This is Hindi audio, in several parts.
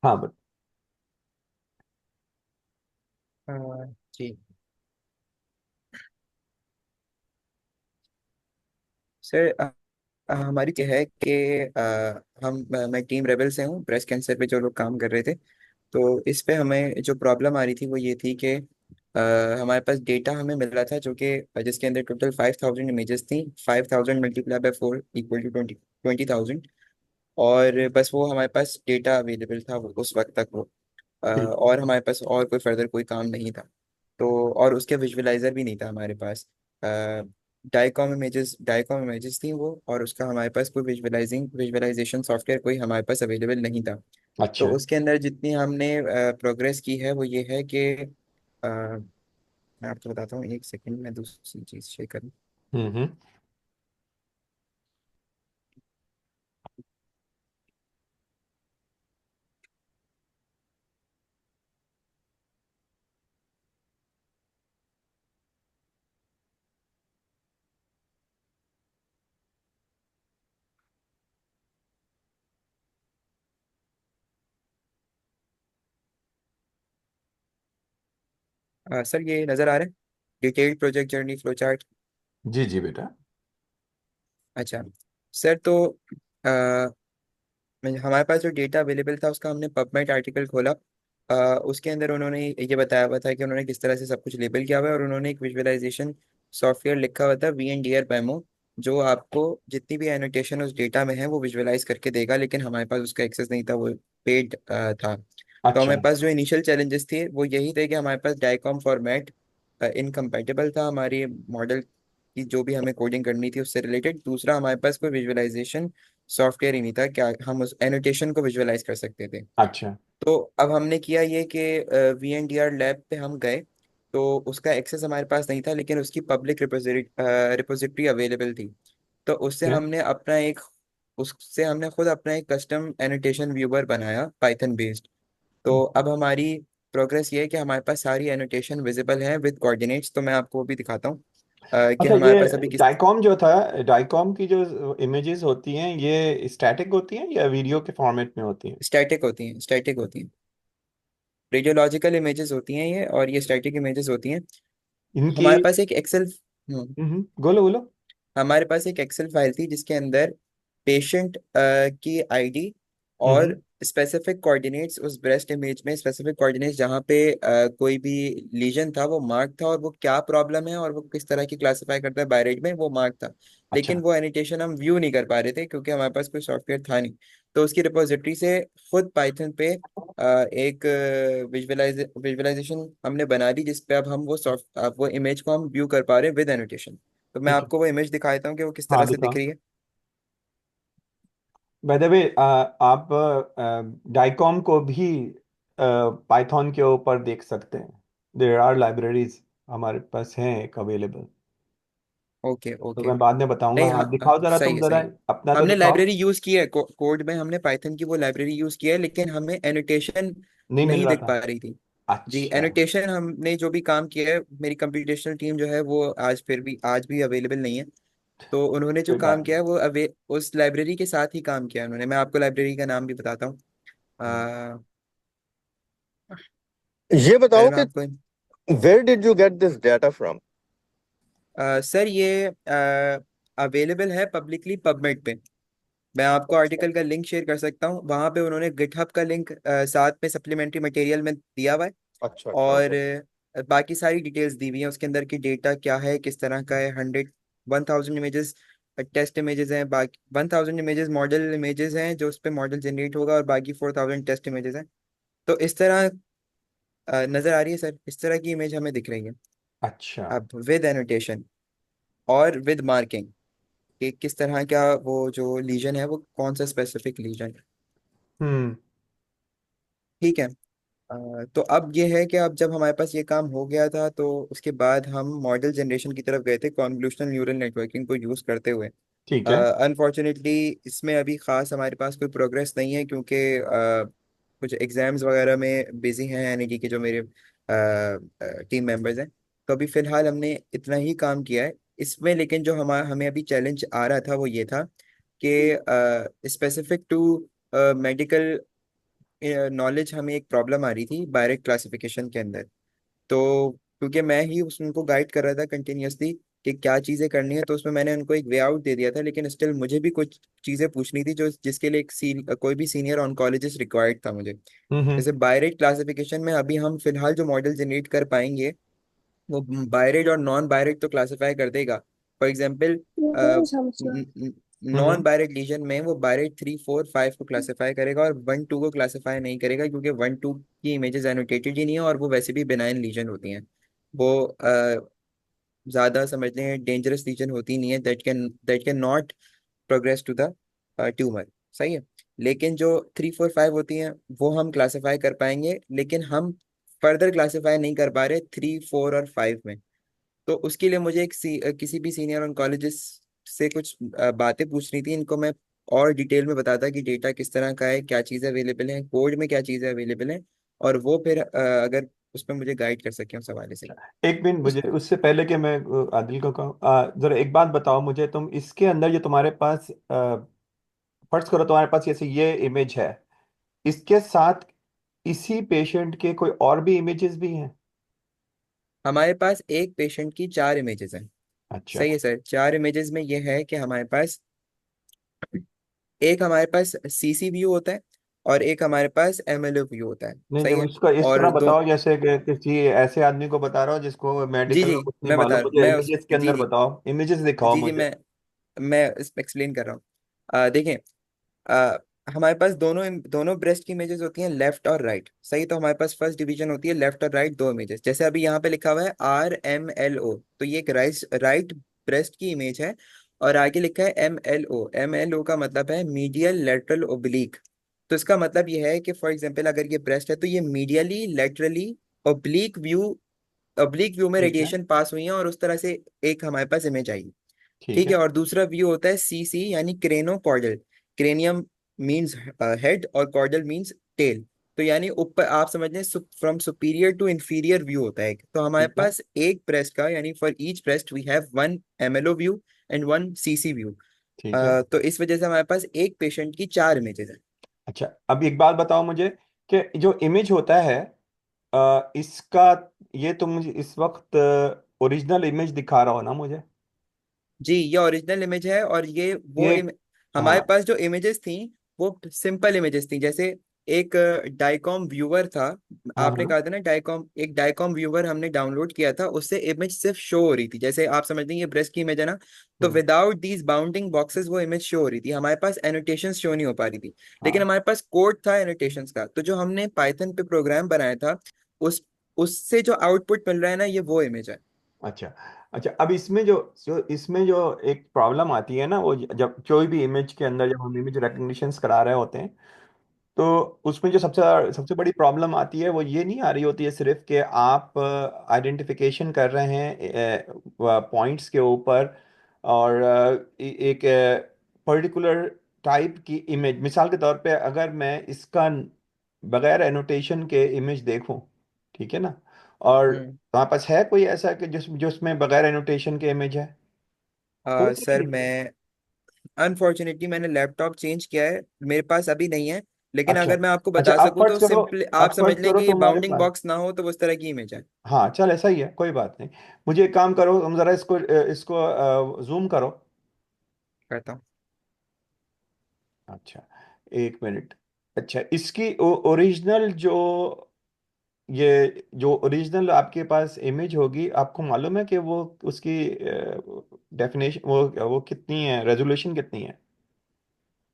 हाँ जी सर, हमारी क्या है कि मैं टीम रेबल से हूँ, ब्रेस्ट कैंसर पे जो लोग काम कर रहे थे। तो इस पे हमें जो प्रॉब्लम आ रही थी वो ये थी कि हमारे पास डेटा हमें मिल रहा था जो कि जिसके अंदर टोटल 5000 इमेजेस थी। 5000 मल्टीप्लाई बाय 4 इक्वल टू 20,000। और बस वो हमारे पास डेटा अवेलेबल था उस वक्त तक वो। ठीक। और हमारे पास और कोई फर्दर कोई काम नहीं था। तो और उसके विजुअलाइजर भी नहीं था हमारे पास। डाइकॉम इमेजेस थी वो, और उसका हमारे पास कोई विजुअलाइजेशन सॉफ्टवेयर कोई हमारे पास अवेलेबल नहीं था। तो अच्छा। उसके अंदर जितनी हमने प्रोग्रेस की है वो ये है कि मैं आपको बताता हूँ, एक सेकंड में दूसरी चीज़ शेयर करूँ। हम्म। सर ये नज़र आ रहा है, detailed project journey flow chart. जी जी बेटा। अच्छा सर, तो हमारे पास जो डेटा अवेलेबल था उसका हमने पबमेड आर्टिकल खोला। उसके अंदर उन्होंने ये बताया हुआ था कि उन्होंने किस तरह से सब कुछ लेबल किया हुआ है, और उन्होंने एक विजुअलाइजेशन सॉफ्टवेयर लिखा हुआ था, वी एन डी आर पैमो, जो आपको जितनी भी एनोटेशन उस डेटा में है वो विजुअलाइज करके देगा। लेकिन हमारे पास उसका एक्सेस नहीं था, वो पेड था। तो अच्छा। हमारे पास जो इनिशियल चैलेंजेस थे वो यही थे कि हमारे पास डायकॉम फॉर्मेट इनकम्पेटिबल था हमारी मॉडल की जो भी हमें कोडिंग करनी थी उससे रिलेटेड। दूसरा, हमारे पास कोई विजुअलाइजेशन सॉफ्टवेयर ही नहीं था क्या हम उस एनोटेशन को विजुअलाइज कर सकते थे। अच्छा। तो अब हमने किया ये कि V N D R lab पे हम गए। तो उसका एक्सेस हमारे पास नहीं था, लेकिन उसकी पब्लिक रिपोजिटरी अवेलेबल थी। तो क्या? उससे हमने खुद अपना एक कस्टम एनोटेशन व्यूअर बनाया, पाइथन बेस्ड। तो अब हमारी प्रोग्रेस ये है कि हमारे पास सारी एनोटेशन विजिबल है विद कोऑर्डिनेट्स। तो मैं आपको वो भी दिखाता हूँ कि अच्छा, हमारे ये पास अभी किस। डाइकॉम जो था, डाइकॉम की जो इमेजेस होती हैं ये स्टैटिक होती हैं या वीडियो के फॉर्मेट में होती हैं? स्टैटिक होती हैं। रेडियोलॉजिकल इमेजेस होती हैं ये, और ये स्टैटिक इमेजेस होती हैं। इनकी। हमारे पास एक एक्सेल बोलो बोलो। हमारे पास एक एक्सेल फाइल थी जिसके अंदर पेशेंट की आईडी हम्म। और स्पेसिफिक कोऑर्डिनेट्स, उस ब्रेस्ट इमेज में स्पेसिफिक कोऑर्डिनेट्स जहाँ पे कोई भी लीजन था वो मार्क था, और वो क्या प्रॉब्लम है और वो किस तरह की क्लासिफाई करता है बायरेट में, वो मार्क था। लेकिन अच्छा। वो एनिटेशन हम व्यू नहीं कर पा रहे थे क्योंकि हमारे पास कोई सॉफ्टवेयर था नहीं। तो उसकी रिपोजिटरी से खुद पाइथन पे एक विजुअलाइजेशन हमने बना दी, जिसपे अब वो इमेज को हम व्यू कर पा रहे हैं विद एनोटेशन। तो मैं ठीक है। आपको वो इमेज दिखा देता हूँ कि वो किस हाँ तरह से दिख दिखाओ। रही है। बाय द वे, आप डाइकॉम को भी पाइथन के ऊपर देख सकते हैं। देयर आर लाइब्रेरीज हमारे पास हैं एक अवेलेबल। ओके तो ओके। मैं बाद में बताऊंगा। नहीं, हाँ हाँ, दिखाओ जरा, सही तुम है जरा सही है। अपना तो हमने दिखाओ। लाइब्रेरी यूज की है, कोड में हमने पाइथन की वो लाइब्रेरी यूज की है, लेकिन हमें एनोटेशन नहीं मिल नहीं रहा दिख था। पा रही थी। जी, अच्छा। एनोटेशन हमने जो भी काम किया है, मेरी कंप्यूटेशनल टीम जो है वो आज भी अवेलेबल नहीं है। तो उन्होंने जो कोई काम बात किया है वो उस लाइब्रेरी के साथ ही काम किया है उन्होंने। मैं आपको लाइब्रेरी का नाम भी बताता हूँ। नहीं। अ, ये पहले बताओ मैं कि आपको। Where did you get this data from? Sir ये अवेलेबल है पब्लिकली पबमेड पे। मैं आपको आर्टिकल का लिंक शेयर कर सकता हूँ, वहां पे उन्होंने गिटहब का लिंक साथ में सप्लीमेंट्री मटेरियल में दिया हुआ है। अच्छा अच्छा और अच्छा। बाकी सारी डिटेल्स दी हुई हैं उसके अंदर, की डेटा क्या है, किस तरह का है। 1000 इमेजेस टेस्ट इमेजेस हैं, बाकी 1000 इमेजेस मॉडल इमेजेस हैं जो उस पर मॉडल जनरेट होगा, और बाकी 4000 टेस्ट इमेजेस हैं। तो इस तरह नजर आ रही है सर, इस तरह की इमेज हमें दिख रही है। अच्छा। अब विद एनोटेशन और विद मार्किंग कि किस तरह का वो जो लीजन है वो कौन सा स्पेसिफिक लीजन है। हम्म। ठीक है। तो अब ये है कि अब जब हमारे पास ये काम हो गया था तो उसके बाद हम मॉडल जनरेशन की तरफ गए थे कॉन्वोल्यूशनल न्यूरल नेटवर्किंग को यूज़ करते हुए। ठीक है। अनफॉर्चुनेटली इसमें अभी ख़ास हमारे पास कोई प्रोग्रेस नहीं है, क्योंकि कुछ एग्जाम्स वगैरह में बिजी हैं एनईटी के जो मेरे टीम मेंबर्स हैं। तो अभी फ़िलहाल हमने इतना ही काम किया है इसमें। लेकिन जो हमें अभी चैलेंज आ रहा था वो ये था कि स्पेसिफिक टू मेडिकल नॉलेज हमें एक प्रॉब्लम आ रही थी बायरेट क्लासिफिकेशन के अंदर। तो क्योंकि मैं ही उनको गाइड कर रहा था कंटिन्यूअसली कि क्या चीज़ें करनी है, तो उसमें मैंने उनको एक वे आउट दे दिया था, लेकिन स्टिल मुझे भी कुछ चीज़ें पूछनी थी जो जिसके लिए कोई भी सीनियर ऑन्कोलॉजिस्ट रिक्वायर्ड था मुझे। हम्म। जैसे बायरेट क्लासिफिकेशन में अभी हम फिलहाल जो मॉडल जनरेट कर पाएंगे वो बायरेट और नॉन बायरेट तो क्लासिफाई कर देगा। For example non hmm. BIRADS lesion में वो बायरेट 3 4 5 को क्लासिफाई करेगा और 1 2 को क्लासिफाई नहीं करेगा, क्योंकि 1 2 की इमेजेस एनोटेटेड ही नहीं है और वो वैसे भी बेनाइन लीजन होती हैं। वो ज्यादा समझते हैं डेंजरस लीजन होती नहीं है, that can not progress to the tumour. सही है। लेकिन जो 3 4 5 होती हैं वो हम क्लासिफाई कर पाएंगे, लेकिन हम फर्दर क्लासिफाई नहीं कर पा रहे 3 4 और 5 में। तो उसके लिए मुझे किसी भी सीनियर ऑन्कोलॉजिस्ट से कुछ बातें पूछनी थी इनको। मैं और डिटेल में बताता कि डेटा किस तरह का है, क्या चीज़ें अवेलेबल है, कोड में क्या चीज़ें अवेलेबल है, और वो फिर अगर उसमें मुझे गाइड कर सके उस हवाले से। एक मिनट, मुझे उससे पहले कि मैं आदिल को कहूँ, जरा एक बात बताओ मुझे, तुम इसके अंदर जो तुम्हारे पास फर्ज करो तुम्हारे पास जैसे ये इमेज है, इसके साथ इसी पेशेंट के कोई और भी इमेजेस भी हैं? हमारे पास एक पेशेंट की 4 इमेजेस हैं। अच्छा। सही है सर। 4 इमेजेस में ये है कि हमारे पास सीसी व्यू होता है और एक हमारे पास एमएलओ व्यू होता है। नहीं नहीं, सही है। उसका इस तरह और दो। बताओ जैसे कि किसी ऐसे आदमी को बता रहा हो जिसको जी मेडिकल जी। में कुछ नहीं मैं बता मालूम, मुझे मैं उस इमेजेस के जी अंदर जी। बताओ, इमेजेस दिखाओ जी जी। मुझे। मैं इस एक्सप्लेन कर रहा हूँ। देखें। अ, हमारे पास दोनों दोनों ब्रेस्ट की इमेजेस होती हैं, लेफ्ट और राइट। सही। तो हमारे पास फर्स्ट डिवीजन होती है लेफ्ट और राइट दो इमेजेस। जैसे अभी यहाँ पे लिखा हुआ है RMLO, तो ये एक राइट ब्रेस्ट की इमेज है। और आगे लिखा है MLO। MLO का मतलब है मीडियल लेटरल ओब्लिक। तो इसका मतलब ये है कि फॉर एग्जांपल अगर ये ब्रेस्ट है तो ये मीडियली लेटरली ओब्लिक व्यू में ठीक है। रेडिएशन पास हुई है और उस तरह से एक हमारे पास इमेज आई। ठीक ठीक है। है। और दूसरा व्यू होता है CC यानी craniocaudal. Cranium means head और कॉर्डल मींस टेल। तो यानी ऊपर आप समझ लें from superior to inferior view होता है। तो हमारे ठीक है। पास एक ब्रेस्ट का यानी for each breast we have 1 MLO view and 1 CC view. ठीक है। तो इस वजह से हमारे पास एक पेशेंट की 4 इमेजेस है। अच्छा, अब एक बात बताओ मुझे कि जो इमेज होता है, इसका, ये तुम मुझे इस वक्त ओरिजिनल इमेज दिखा रहा हो ना मुझे? जी ये ओरिजिनल इमेज है। और ये ये, हमारे हाँ। पास जो इमेजेस थी वो सिंपल इमेजेस थी। जैसे एक डाइकॉम व्यूअर था। हाँ आपने हाँ। कहा था ना डाइकॉम, एक डाइकॉम व्यूअर हमने डाउनलोड किया था, उससे इमेज सिर्फ शो हो रही थी। जैसे आप समझ लेंगे ये ब्रेस्ट की इमेज है ना, तो हम्म। विदाउट दीज बाउंडिंग बॉक्सेस वो इमेज शो हो रही थी। हमारे पास एनोटेशन शो नहीं हो पा रही थी। लेकिन हाँ। हमारे पास कोड था एनोटेशंस का। तो जो हमने पाइथन पे प्रोग्राम बनाया था उस उससे जो आउटपुट मिल रहा है ना, ये वो इमेज है। अच्छा। अच्छा, अब इसमें जो एक प्रॉब्लम आती है ना, वो जब कोई भी इमेज के अंदर जब हम इमेज रिकग्निशन करा रहे होते हैं, तो उसमें जो सबसे सबसे बड़ी प्रॉब्लम आती है वो ये नहीं आ रही होती है सिर्फ कि आप आइडेंटिफिकेशन कर रहे हैं पॉइंट्स के ऊपर, और एक पर्टिकुलर टाइप की इमेज, मिसाल के तौर पे अगर मैं इसका बगैर एनोटेशन के इमेज देखूं, ठीक है ना, और हम्म। तुम्हारे पास है कोई ऐसा कि जिसमें बगैर एनोटेशन के इमेज है? होता सर नहीं है। मैं अनफॉर्चुनेटली मैंने लैपटॉप चेंज किया है, मेरे पास अभी नहीं है। लेकिन अच्छा। अगर मैं आपको अच्छा, बता अब सकूं फर्ज तो करो, सिंपली आप अब समझ फर्ज लें करो कि ये तुम्हारे बाउंडिंग पास, बॉक्स ना हो तो उस तरह की इमेज है। हाँ चल ऐसा ही है, कोई बात नहीं। मुझे एक काम करो, तुम जरा इसको इसको जूम करो। कहता हूँ। अच्छा, एक मिनट। अच्छा, इसकी ओरिजिनल जो ओरिजिनल आपके पास इमेज होगी, आपको मालूम है कि वो उसकी डेफिनेशन, वो कितनी है, रेजोल्यूशन कितनी है?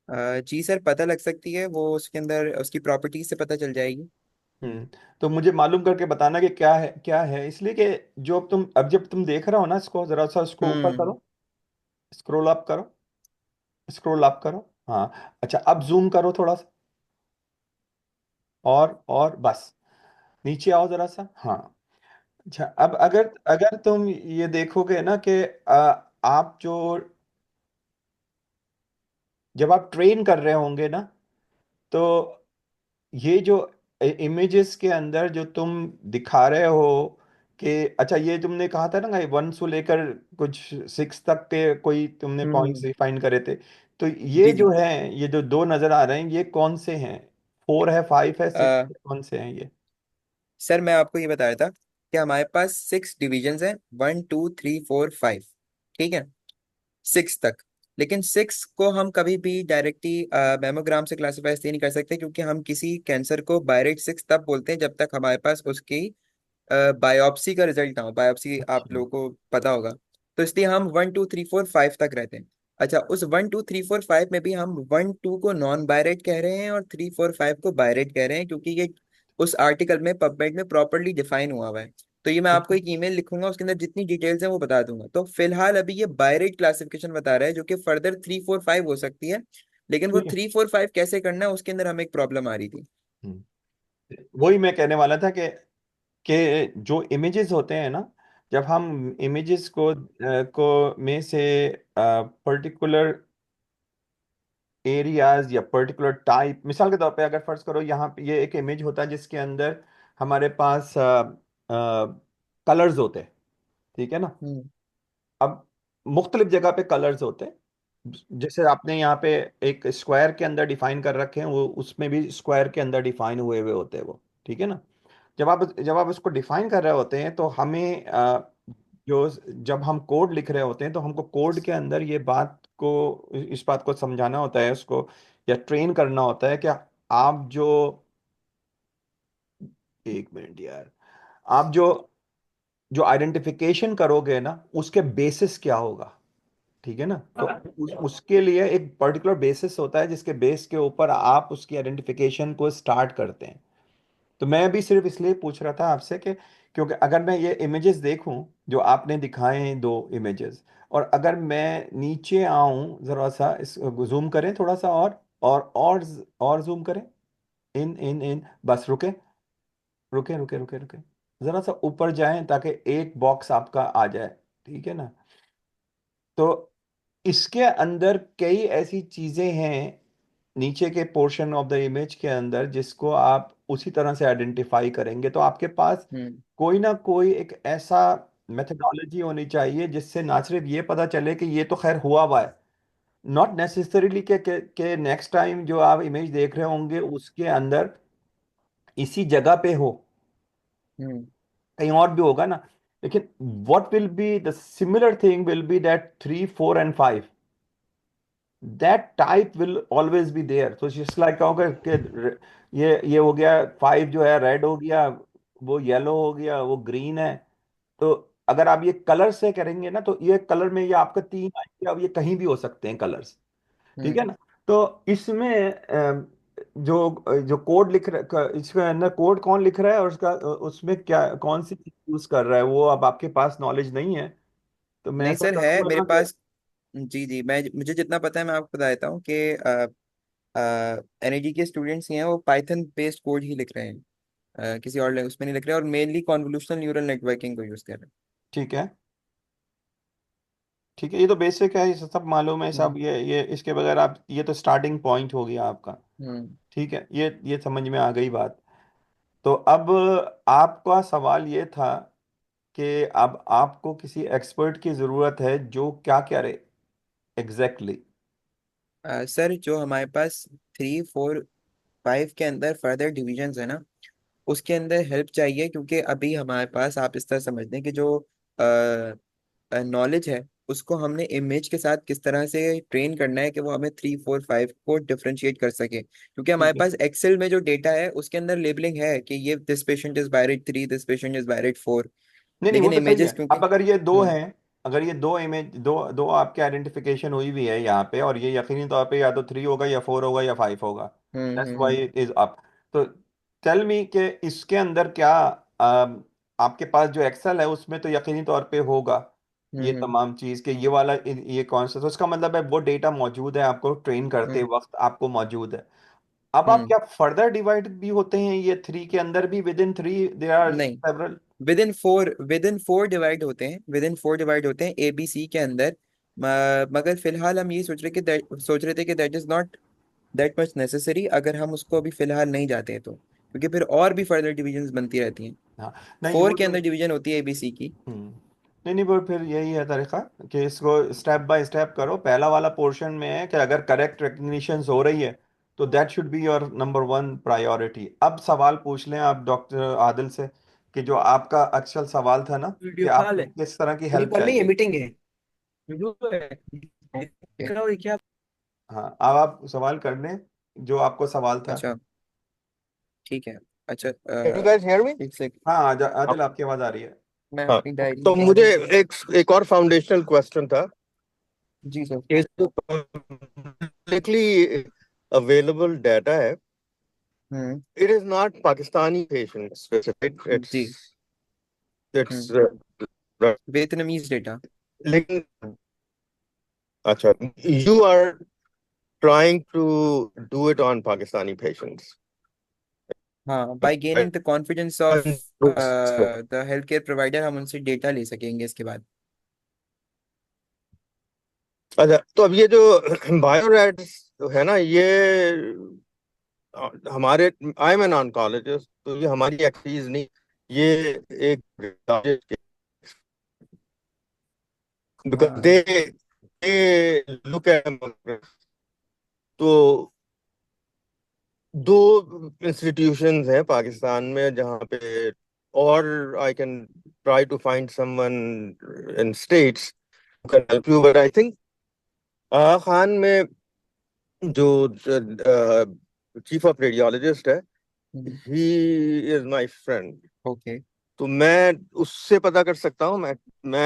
जी सर पता लग सकती है, वो उसके अंदर उसकी प्रॉपर्टीज से पता चल जाएगी। हम्म। तो मुझे मालूम करके बताना कि क्या है, इसलिए कि जो जब तुम देख रहे हो ना इसको, जरा सा इसको ऊपर हम्म। करो, स्क्रॉल अप करो, स्क्रॉल अप करो। हाँ, अच्छा, अब जूम करो थोड़ा सा, और बस नीचे आओ जरा सा, हाँ। अच्छा, अब अगर अगर तुम ये देखोगे ना कि आप जब आप ट्रेन कर रहे होंगे ना, तो ये जो इमेजेस के अंदर जो तुम दिखा रहे हो कि, अच्छा, ये तुमने कहा था ना 1 से लेकर कुछ 6 तक के कोई तुमने पॉइंट्स हम्म। डिफाइन करे थे, तो ये जी जो जी। है, ये जो दो नजर आ रहे हैं, ये कौन से हैं? 4 है, 5 है, 6 अ, कौन से हैं ये? सर मैं आपको ये बता रहा था कि हमारे पास 6 डिविजन्स हैं, 1 2 3 4 5। ठीक है, 6 तक। लेकिन 6 को हम कभी भी डायरेक्टली मेमोग्राम से क्लासीफाई इसलिए नहीं कर सकते क्योंकि हम किसी कैंसर को बायरेट 6 तब बोलते हैं जब तक हमारे पास उसकी बायोप्सी का रिजल्ट ना हो। बायोप्सी आप अच्छा। लोगों को पता होगा। तो इसलिए हम 1 2 3 4 5 तक रहते हैं। अच्छा, उस 1 2 3 4 5 में भी हम 1 2 को नॉन बायरेट कह रहे हैं और 3 4 5 को बायरेट कह रहे हैं, क्योंकि ये उस आर्टिकल में पबमेड में प्रॉपरली डिफाइन हुआ है। तो ये मैं ठीक आपको एक ईमेल लिखूंगा, उसके अंदर जितनी डिटेल्स हैं वो बता दूंगा। तो फिलहाल अभी ये बायरेट क्लासिफिकेशन बता रहा है, जो कि फर्दर 3 4 5 हो सकती है। लेकिन वो है। 3 4 5 कैसे करना है उसके अंदर हमें एक प्रॉब्लम आ रही थी। हम्म, वही मैं कहने वाला था कि जो इमेजेस होते हैं ना, जब हम इमेजेस को में से पर्टिकुलर एरियाज या पर्टिकुलर टाइप, मिसाल के तौर पे अगर फर्ज करो यहाँ पे ये एक इमेज होता है जिसके अंदर हमारे पास कलर्स होते हैं, ठीक है ना? हम्म। अब मुख्तलिफ जगह पे कलर्स होते हैं, जैसे आपने यहाँ पे एक स्क्वायर के अंदर डिफाइन कर रखे हैं, वो उसमें भी स्क्वायर के अंदर डिफाइन हुए हुए होते हैं वो, ठीक है ना? जब आप उसको डिफाइन कर रहे होते हैं तो हमें जो जब हम कोड लिख रहे होते हैं तो हमको कोड के अंदर ये बात को, इस बात को समझाना होता है उसको, या ट्रेन करना होता है कि आप जो, एक मिनट यार, आप जो जो आइडेंटिफिकेशन करोगे ना उसके बेसिस क्या होगा, ठीक है ना? तो उसके लिए एक पर्टिकुलर बेसिस होता है जिसके बेस के ऊपर आप उसकी आइडेंटिफिकेशन को स्टार्ट करते हैं। तो मैं भी सिर्फ इसलिए पूछ रहा था आपसे कि क्योंकि अगर मैं ये इमेजेस देखूं जो आपने दिखाए हैं, 2 इमेजेस, और अगर मैं नीचे आऊं जरा सा, इस जूम करें थोड़ा सा, और जूम करें, इन बस रुके, रुके रुके रुके रुके, जरा सा ऊपर जाएं ताकि एक बॉक्स आपका आ जाए, ठीक है ना? तो इसके अंदर कई ऐसी चीजें हैं नीचे के पोर्शन ऑफ द इमेज के अंदर जिसको आप उसी तरह से आइडेंटिफाई करेंगे, तो आपके पास हम्म। कोई ना कोई एक ऐसा मेथडोलॉजी होनी चाहिए जिससे ना सिर्फ ये पता चले कि ये तो खैर हुआ हुआ है, नॉट नेसेसरीली के नेक्स्ट टाइम जो आप इमेज देख रहे होंगे उसके अंदर इसी जगह पे हो, हम्म। कहीं और भी होगा ना, लेकिन what will be the similar thing will be that 3 4 and 5, that type will always be there, so just like कहूँगा कि ये हो गया 5 जो है रेड हो गया, वो येलो हो गया, वो ग्रीन है। तो अगर आप ये कलर से करेंगे ना तो ये कलर में ये आपका 3 आएंगे, अब ये कहीं भी हो सकते हैं कलर्स, ठीक है हम्म। ना? तो इसमें जो कोड लिख रहा, इसके अंदर कोड कौन लिख रहा है और उसका उसमें क्या कौन सी चीज यूज कर रहा है वो अब आपके पास नॉलेज नहीं है, तो मैं नहीं ऐसा सर, है करूंगा मेरे ना कि, पास। जी जी, मैं मुझे जितना पता है मैं आपको बता देता हूँ कि एनईडी के स्टूडेंट्स ही हैं, वो पाइथन बेस्ड कोड ही लिख रहे हैं। किसी और उसमें नहीं लिख रहे हैं, और मेनली कॉन्वोल्यूशनल न्यूरल नेटवर्किंग को यूज कर रहे ठीक है, ठीक है, ये तो बेसिक है, ये सब मालूम है हैं। सब, ये इसके बगैर आप, ये तो स्टार्टिंग पॉइंट हो गया आपका, हम्म। ठीक है, ये समझ में आ गई बात। तो अब आपका सवाल ये था कि अब आपको किसी एक्सपर्ट की ज़रूरत है जो क्या क्या रहे एग्जैक्टली। सर जो हमारे पास 3 4 5 के अंदर फर्दर डिविजन्स है ना, उसके अंदर हेल्प चाहिए, क्योंकि अभी हमारे पास आप इस तरह समझ लें कि जो नॉलेज है उसको हमने इमेज के साथ किस तरह से ट्रेन करना है कि वो हमें 3 4 5 को डिफरेंशिएट कर सके। क्योंकि हमारे ठीक है, पास एक्सेल में जो डेटा है उसके अंदर लेबलिंग है कि ये this patient is BIRADS 3, this patient is BIRADS 4। नहीं नहीं वो लेकिन तो सही है। इमेजेस क्योंकि अब अगर ये दो हम्म। हैं, अगर ये दो इमेज, दो दो आपके आइडेंटिफिकेशन हुई हुई है यहाँ पे, और ये यकीनी तौर पे या तो 3 होगा या 4 होगा या 5 होगा, that's why hmm. It is up. तो टेल मी कि इसके अंदर क्या, आपके पास जो एक्सेल है उसमें तो यकीनी तौर पे होगा ये हम्म। तमाम चीज के, ये वाला ये कौन सा, तो उसका मतलब है वो डेटा मौजूद है, आपको ट्रेन करते हम्म। वक्त आपको मौजूद है। अब आप हम्म। क्या फर्दर डिवाइड भी होते हैं ये 3 के अंदर भी, विद इन 3 देयर आर नहीं, सेवरल? विद इन 4 डिवाइड होते हैं, विद इन 4 डिवाइड होते हैं ए बी सी के अंदर। मगर फिलहाल हम ये सोच रहे थे कि that is not that much necessary, अगर हम उसको अभी फिलहाल नहीं जाते हैं तो, क्योंकि फिर और भी फर्दर डिविजन्स बनती रहती हैं। हाँ, नहीं फोर वो के तो, अंदर डिवीजन होती है एबीसी की। नहीं नहीं वो फिर यही है तरीका कि इसको स्टेप बाय स्टेप करो। पहला वाला पोर्शन में है कि अगर करेक्ट रिकग्निशन हो रही है तो that should be your number one priority. अब सवाल पूछ लें आप डॉक्टर आदिल से कि जो आपका एक्चुअल सवाल था ना, कि वीडियो कॉल आपको है, किस तरह की वीडियो हेल्प कॉल नहीं है, चाहिए। मीटिंग है। वीडियो है, देख रहा हो क्या? हाँ, अब आप सवाल कर लें जो आपको सवाल था। अच्छा, ठीक है। अच्छा, Can you guys hear me? एक सेकंड, हाँ, आदिल आप- आपकी आवाज आ रही है। मैं हाँ, अपनी डायरी तो निकाल मुझे रहा एक एक और फाउंडेशनल क्वेश्चन था जी सर। कि जो पब्लिकली अवेलेबल डाटा है, hmm. it is not Pakistani patient specific, जी। it's hmm. Vietnamese data. लेकिन अच्छा, you are trying to do it on Pakistani patients, हाँ, by right? Gaining the confidence of the health care provider हम उनसे डेटा ले सकेंगे इसके बाद। अच्छा, तो अब ये जो बायोरैट्स है ना, ये हमारे, आई एम एन ऑन्कोलॉजिस्ट, तो ये हमारी एक्सपर्टीज नहीं, ये एक बिकॉज हाँ। दे लुक एट, तो दो इंस्टीट्यूशंस हैं पाकिस्तान में जहाँ पे, और I can try to find someone in States can help you, but I think Aga Khan में जो चीफ ऑफ रेडियोलॉजिस्ट है, he is my friend. Okay. तो मैं उससे पता कर सकता हूँ। मैं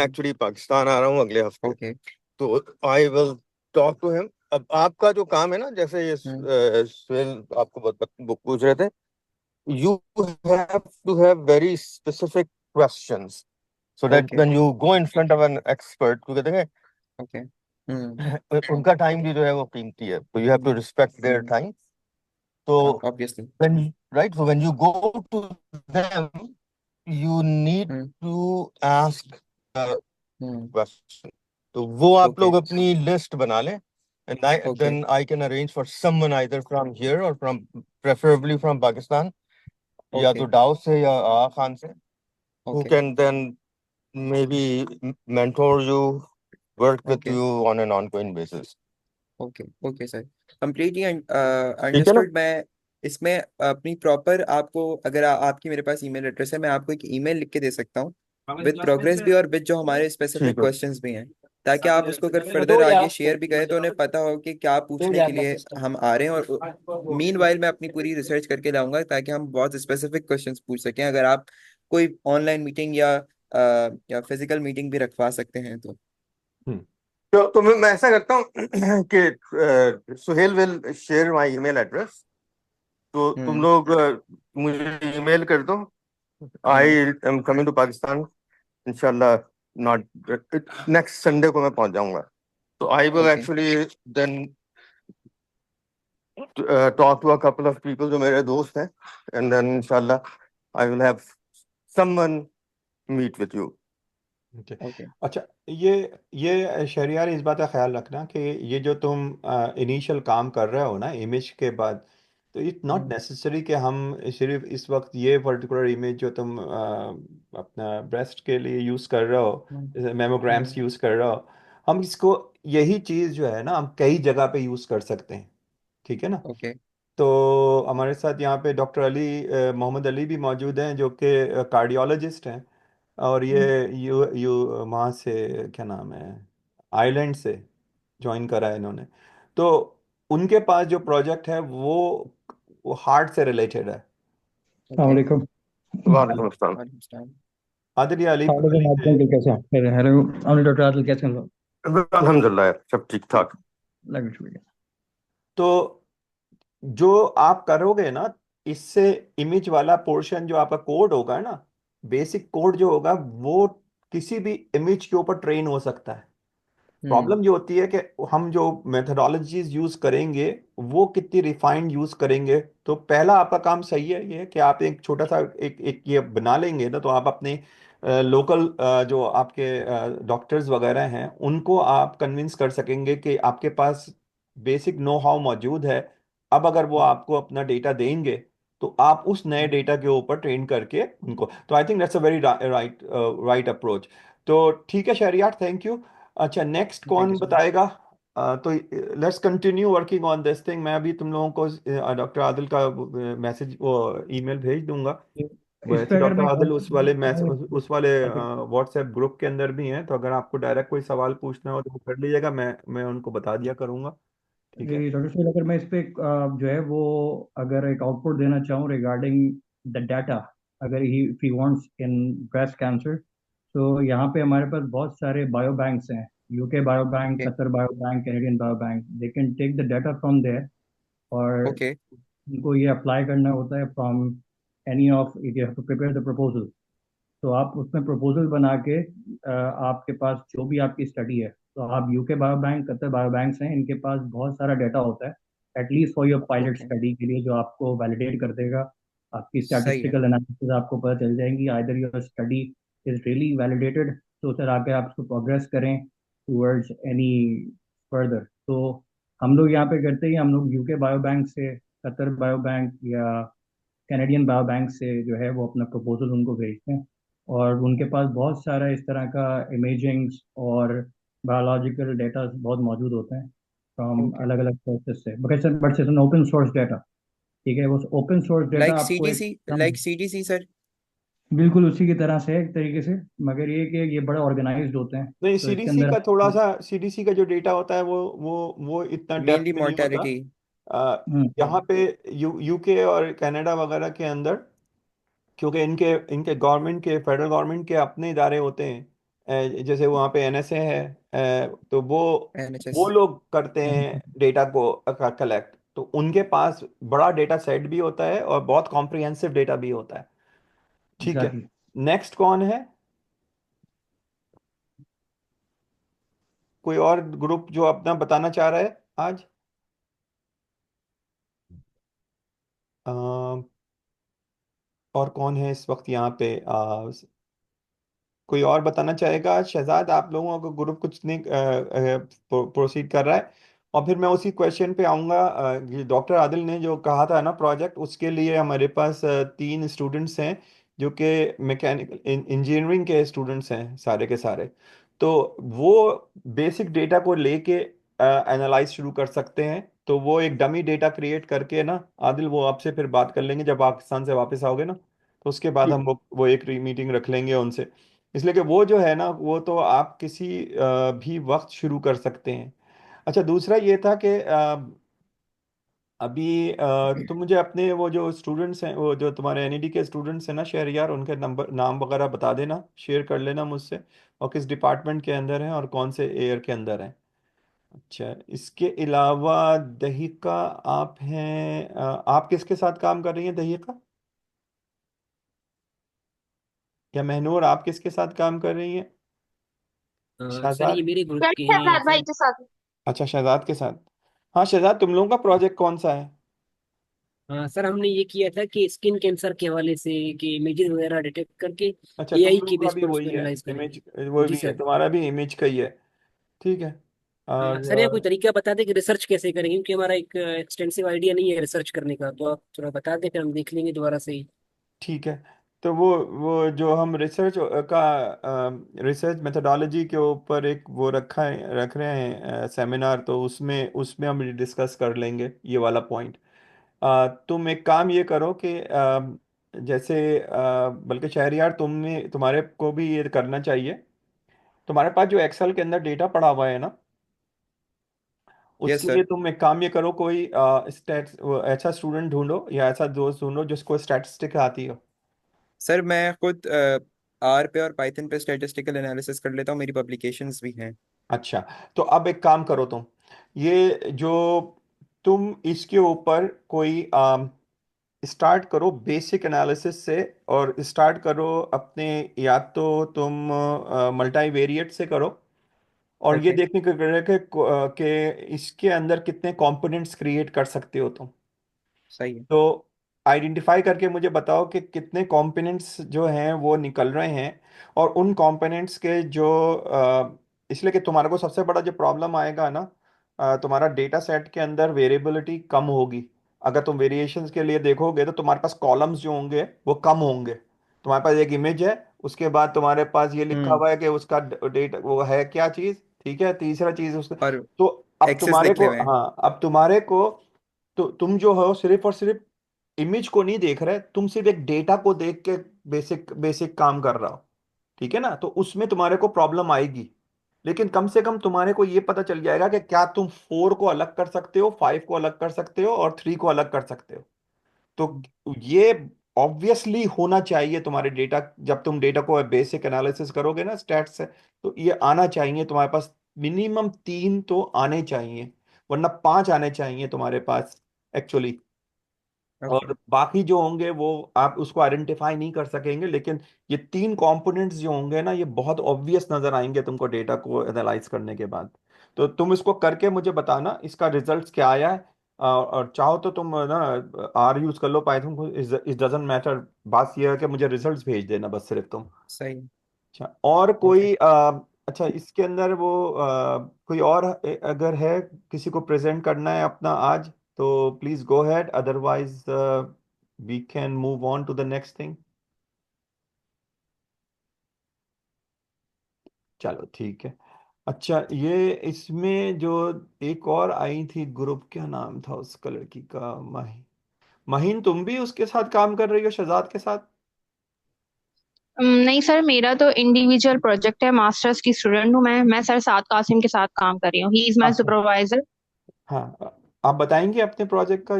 एक्चुअली पाकिस्तान आ रहा हूँ अगले हफ्ते, ओके। तो I will talk to him. अब आपका जो काम है ना, जैसे ये सुहेल आपको वो पूछ रहे थे, you have to have very specific questions so that okay. when you go in front of an expert, क्योंकि देखें ओके। हम्म। उनका टाइम भी जो है वो कीमती है, तो you have to respect their time. तो हाँ, obviously. right, so when you go to them, you need hmm. to ask a hmm. question. तो वो आप ओके। लोग अपनी लिस्ट बना लें, and okay. then I can arrange for someone either from here or from, preferably from Pakistan, या ओके। तो डाउ से या आगा खान से, who okay. can then maybe mentor you, work with okay. you on an ongoing basis. Okay. Okay sir, completely ठीक है ना? अंडरस्टूड। मैं इसमें अपनी प्रॉपर आपको, अगर आपकी मेरे पास ईमेल एड्रेस है, मैं आपको एक ईमेल लिख के दे सकता हूँ विद प्रोग्रेस भी और विद जो हमारे स्पेसिफिक ठीक है। क्वेश्चंस भी हैं, ताकि आप उसको अगर फर्दर आगे शेयर भी करें तो उन्हें पता हो कि क्या पूछने के लिए हम आ रहे हैं। और मीन वाइल मैं अपनी पूरी रिसर्च करके लाऊंगा ताकि हम बहुत स्पेसिफिक क्वेश्चंस पूछ सकें, अगर आप कोई ऑनलाइन मीटिंग या फिजिकल मीटिंग भी रखवा सकते हैं तो। हम्म। तो मैं ऐसा करता हूँ कि Suhail will share my email address, तो तुम हम्म। लोग मुझे ईमेल कर दो। I hmm. Am coming to Pakistan इंशाल्लाह, नॉट नेक्स्ट संडे को मैं पहुंच जाऊंगा, तो I will okay. Actually then talk to a couple of people जो मेरे दोस्त हैं, and then इंशाल्लाह I will have someone meet with you. Okay. Okay. अच्छा, ये शहरियार, इस बात का ख्याल रखना कि ये जो तुम इनिशियल काम कर रहे हो ना इमेज के बाद, तो इट्स नॉट हम्म। नेसेसरी कि हम सिर्फ इस वक्त ये पर्टिकुलर इमेज जो तुम अपना ब्रेस्ट के लिए यूज़ कर रहे हो, हम्म। जैसे मेमोग्राम्स हम्म। यूज़ कर रहे हो, हम इसको, यही चीज़ जो है ना, हम कई जगह पे यूज़ कर सकते हैं। ठीक है ना? ओके। तो हमारे साथ यहाँ पे डॉक्टर अली, मोहम्मद अली भी मौजूद हैं जो कि कार्डियोलॉजिस्ट हैं, और ये हम्म। यू यू वहाँ से, क्या नाम है, आइलैंड से ज्वाइन करा है इन्होंने। तो उनके पास जो प्रोजेक्ट है वो हार्ट से रिलेटेड है। ओके। अलैक्म। वालेकुम अस्सलाम। वालेकुम सलाम। आदिल या अली अली अलैक्म से। आपको कैसे हैं? हेलो, हमने डॉक्टर आदिल कैसे हैं? अल्हम्दुलिल्लाह सब ठीक ठाक। लगे शुक्रिया। तो जो आप करोगे ना, इससे इमेज वाला पोर्शन जो आपका कोड होगा ना, बेसिक कोड जो होगा वो किसी भी इमेज के ऊपर ट्रेन हो सकता है। हम्म। प्रॉब्लम ये होती है कि हम जो मेथडोलॉजीज यूज करेंगे वो कितनी रिफाइंड यूज करेंगे। तो पहला आपका काम सही है, ये कि आप एक छोटा सा एक ये बना लेंगे ना, तो आप अपने लोकल जो आपके डॉक्टर्स वगैरह हैं उनको आप कन्विंस कर सकेंगे कि आपके पास बेसिक नो हाउ मौजूद है। अब अगर वो आपको अपना डेटा देंगे तो आप उस नए डेटा के ऊपर ट्रेन करके उनको, तो I think that's a very right approach. तो ठीक है शहरियार, थैंक यू। अच्छा, नेक्स्ट थैंक यू कौन सो मच। बताएगा? तो let's continue working on this thing. मैं अभी तुम लोगों को डॉक्टर आदिल का मैसेज वो ईमेल भेज दूंगा। इस पे वैसे अगर डॉक्टर मैं एक आदिल उस वाले output उस वाले अगर व्हाट्सएप ग्रुप के अंदर भी हैं, तो अगर आपको डायरेक्ट कोई सवाल पूछना हो तो वो कर लीजिएगा, मैं उनको बता दिया करूंगा। ठीक है। डॉक्टर साहब, अगर मैं इस पे जो है वो अगर एक आउटपुट देना चाहूँ रिगार्डिंग द डाटा, अगर he if he wants in breast cancer, तो यहाँ पे हमारे पास बहुत सारे बायो बैंक्स हैं। UK biobank, okay. Qatar biobank, Canadian biobank, they can take the data from there. और ओके। उनको ये अप्लाई करना होता है from any of, you have to prepare the proposal. तो आप उसमें प्रपोजल बना के आपके पास जो भी आपकी स्टडी है, तो आप UK bio bank, Qatar bio banks हैं, इनके पास बहुत सारा डाटा होता है at least for your pilot okay. Study के लिए, जो आपको वैलिडेट कर देगा। आपकी सही है। स्टैटिस्टिकल एनालिसिस आपको पता चल जाएंगी, either your study is really validated, तो सर आगे आप उसको प्रोग्रेस करें टूवर्ड्स एनी फर्दर। तो हम लोग यहाँ पे करते ही, हम लोग यूके बायो बैंक से, कतर बायो बैंक या कैनेडियन बायो बैंक से जो है वो अपना प्रपोजल उनको भेजते हैं। और उनके पास बहुत सारा इस तरह का इमेजिंग्स और बायोलॉजिकल डेटा बहुत मौजूद होते हैं फ्रॉम ओके। अलग अलग सोर्सेज से, but it's an open source data. ठीक है, वो ओपन सोर्स डेटा लाइक आपको एक सीडीसी, लाइक सीडीसी सर। बिल्कुल उसी की तरह से है एक तरीके से, मगर ये कि ये बड़े ऑर्गेनाइज्ड होते हैं, नहीं, तो इसके सीडीसी अंदर का थोड़ा सा, सीडीसी का जो डेटा होता है वो इतना डेप्थ मेनली में नहीं होता। मॉर्टेलिटी। यहाँ पे यूके और कनाडा वगैरह के अंदर, क्योंकि इनके इनके गवर्नमेंट के, फेडरल गवर्नमेंट के अपने इदारे होते हैं। जैसे वहाँ पे एनएसए है, तो एनएचएस। वो लोग करते हैं डेटा को कलेक्ट। तो उनके पास बड़ा डेटा सेट भी होता है और बहुत कॉम्प्रिहेंसिव डेटा भी होता है। ठीक है। एग्जैक्टली। नेक्स्ट कौन है? कोई और ग्रुप जो अपना बताना चाह रहा है आज? अ, और कौन है इस वक्त यहाँ पे? कोई और बताना चाहेगा? शहजाद, आप लोगों का ग्रुप कुछ नहीं प्रोसीड कर रहा है? और फिर मैं उसी क्वेश्चन पे आऊँगा। ये डॉक्टर आदिल ने जो कहा था ना प्रोजेक्ट, उसके लिए हमारे पास 3 स्टूडेंट्स हैं जो कि मैकेनिकल इंजीनियरिंग के स्टूडेंट्स हैं सारे के सारे। तो वो बेसिक डेटा को लेके एनालाइज शुरू कर सकते हैं। तो वो एक डमी डेटा क्रिएट करके ना, आदिल वो आपसे फिर बात कर लेंगे जब पाकिस्तान से वापस आओगे ना, तो उसके बाद हम वो एक मीटिंग रख लेंगे उनसे। इसलिए कि वो जो है ना, वो तो आप किसी भी वक्त शुरू कर सकते हैं। अच्छा, दूसरा ये था कि अभी तुम मुझे अपने वो जो स्टूडेंट्स हैं, वो जो तुम्हारे एनईडी के स्टूडेंट्स हैं ना शहरियार, उनके नंबर नाम वगैरह बता देना, शेयर कर लेना मुझसे, और किस डिपार्टमेंट के अंदर हैं और कौन से एयर के अंदर हैं। अच्छा, इसके अलावा दहीका, आप हैं आप किसके साथ काम कर रही हैं? दहीका या महनूर, आप किसके साथ काम कर रही हैं? सर ये शहजाद? मेरे ग्रुप सर के हैं शहजाद भाई सर। के साथ। अच्छा, शहजाद के साथ। हाँ शहजाद, तुम लोगों का प्रोजेक्ट कौन सा है? हाँ सर, हमने ये किया था कि स्किन कैंसर के हवाले से कि इमेजेस वगैरह डिटेक्ट करके अच्छा, तुम एआई लोगों की का बेस भी पर उसको वही है, एनालाइज करें। इमेज वो जी भी है, सर। तुम्हारा भी इमेज का ही है। ठीक है। हाँ और सर, ये कोई तरीका बता दें कि रिसर्च कैसे करेंगे, क्योंकि हमारा एक एक्सटेंसिव आइडिया नहीं है रिसर्च करने का, तो आप थोड़ा बता दें फिर हम देख लेंगे दोबारा से ही। ठीक है। तो वो जो हम रिसर्च का रिसर्च मेथोडोलॉजी के ऊपर एक वो रख रहे हैं सेमिनार, तो उसमें उसमें हम डिस्कस कर लेंगे ये वाला पॉइंट। तुम एक काम ये करो कि जैसे बल्कि शहरियार, तुम्हारे को भी ये करना चाहिए। तुम्हारे पास जो एक्सेल के अंदर डेटा पड़ा हुआ है ना, यस उसके लिए सर। तुम एक काम ये करो, कोई ऐसा स्टूडेंट ढूंढो या ऐसा दोस्त ढूंढो जिसको स्टैटिस्टिक्स आती हो। सर मैं खुद आर पे और पाइथन पे स्टैटिस्टिकल एनालिसिस कर लेता हूँ, मेरी पब्लिकेशंस भी हैं। अच्छा, तो अब एक काम करो तुम, ये जो तुम इसके ऊपर कोई स्टार्ट करो बेसिक एनालिसिस से, और स्टार्ट करो अपने, या तो तुम मल्टीवेरिएट से करो, और ये ओके। देखने को करो कि इसके अंदर कितने कंपोनेंट्स क्रिएट कर सकते हो तुम। सही है। तो आइडेंटिफाई करके मुझे बताओ कि कितने कंपोनेंट्स जो हैं वो निकल रहे हैं, और उन कंपोनेंट्स के जो इसलिए कि तुम्हारे को सबसे बड़ा जो प्रॉब्लम आएगा ना, तुम्हारा डेटा सेट के अंदर वेरिएबिलिटी कम होगी। अगर तुम वेरिएशंस के लिए देखोगे तो तुम्हारे पास कॉलम्स जो होंगे वो कम होंगे। तुम्हारे पास एक इमेज है, उसके बाद तुम्हारे पास ये लिखा हम्म। हुआ है कि उसका डेट वो है क्या चीज़। ठीक है, तीसरा चीज़ उसका, और तो अब एक्सेस तुम्हारे लिख ले को, हुए हैं। हाँ, अब तुम्हारे को, तो तुम जो हो सिर्फ और सिर्फ इमेज को नहीं देख रहे, तुम सिर्फ एक डेटा को देख के बेसिक बेसिक काम कर रहा हो। ठीक है ना? तो उसमें तुम्हारे को प्रॉब्लम आएगी, लेकिन कम से कम तुम्हारे को ये पता चल जाएगा कि क्या तुम 4 को अलग कर सकते हो, 5 को अलग कर सकते हो और 3 को अलग कर सकते हो। तो ये ऑब्वियसली होना चाहिए तुम्हारे डेटा, जब तुम डेटा को बेसिक एनालिसिस करोगे ना स्टैट्स से, तो ये आना चाहिए तुम्हारे पास। मिनिमम 3 तो आने चाहिए, वरना 5 आने चाहिए तुम्हारे पास एक्चुअली। ओके। और बाकी जो होंगे वो आप उसको आइडेंटिफाई नहीं कर सकेंगे, लेकिन ये 3 कंपोनेंट्स जो होंगे ना, ये बहुत ऑब्वियस नजर आएंगे तुमको डेटा को एनालाइज करने के बाद। तो तुम इसको करके मुझे बताना इसका रिजल्ट्स क्या आया है। और चाहो तो तुम ना आर यूज कर लो, पाइथन को, इस डजंट मैटर। बात ये है कि मुझे रिजल्ट्स भेज देना बस सिर्फ तुम। सही। अच्छा, और ओके। कोई अच्छा, इसके अंदर वो कोई और अगर है, किसी को प्रेजेंट करना है अपना आज, तो please go ahead, otherwise we can move on to the next thing. चलो ठीक है। अच्छा, ये इसमें जो एक और आई थी ग्रुप, क्या नाम था उस लड़की का? महीन, तुम भी उसके साथ काम कर रही हो, शहजाद के साथ? नहीं सर, मेरा तो इंडिविजुअल प्रोजेक्ट है। मास्टर्स की स्टूडेंट हूँ मैं सर साद कासिम के साथ काम कर रही हूँ। ही इज माय अच्छा, सुपरवाइजर। हाँ, आप बताएंगे अपने प्रोजेक्ट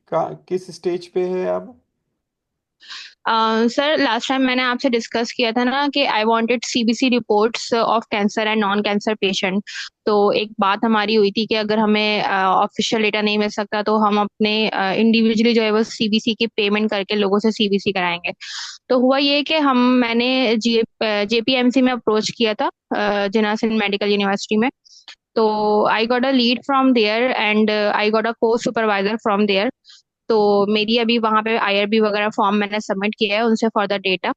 का किस स्टेज पे है अब? सर लास्ट टाइम मैंने आपसे डिस्कस किया था ना कि I wanted CBC reports of cancer and non cancer patient. तो एक बात हमारी हुई थी कि अगर हमें ऑफिशियल डेटा नहीं मिल सकता तो हम अपने इंडिविजुअली जो है वो सीबीसी की पेमेंट करके लोगों से सीबीसी कराएंगे। तो हुआ ये कि मैंने जेपीएमसी में अप्रोच किया था, जिना सिंध मेडिकल यूनिवर्सिटी में। तो I got a lead from there and I got a co supervisor from there. तो मेरी अभी वहां पे आईआरबी वगैरह फॉर्म मैंने सबमिट किया है उनसे फॉर द डेटा।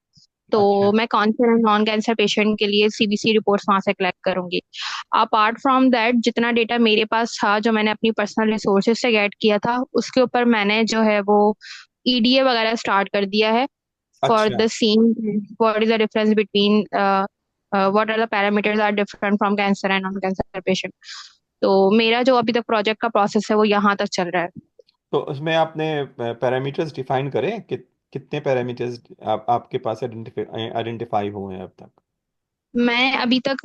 तो अच्छा, मैं cancer and non cancer patient के लिए सीबीसी रिपोर्ट्स वहां से कलेक्ट करूंगी। अपार्ट फ्रॉम दैट जितना डेटा मेरे पास था जो मैंने अपनी पर्सनल रिसोर्सेज से गेट किया था उसके ऊपर मैंने जो है वो ईडीए वगैरह स्टार्ट कर दिया है फॉर अच्छा। The scene what is the difference between what are the parameters are different from cancer and non cancer patient. तो मेरा जो अभी तक प्रोजेक्ट का प्रोसेस है वो यहाँ तक चल रहा है। तो उसमें आपने पैरामीटर्स डिफाइन करें कि कितने पैरामीटर्स आपके पास आइडेंटिफाई आइडेंटिफाई हुए हैं अब तक? मैं अभी तक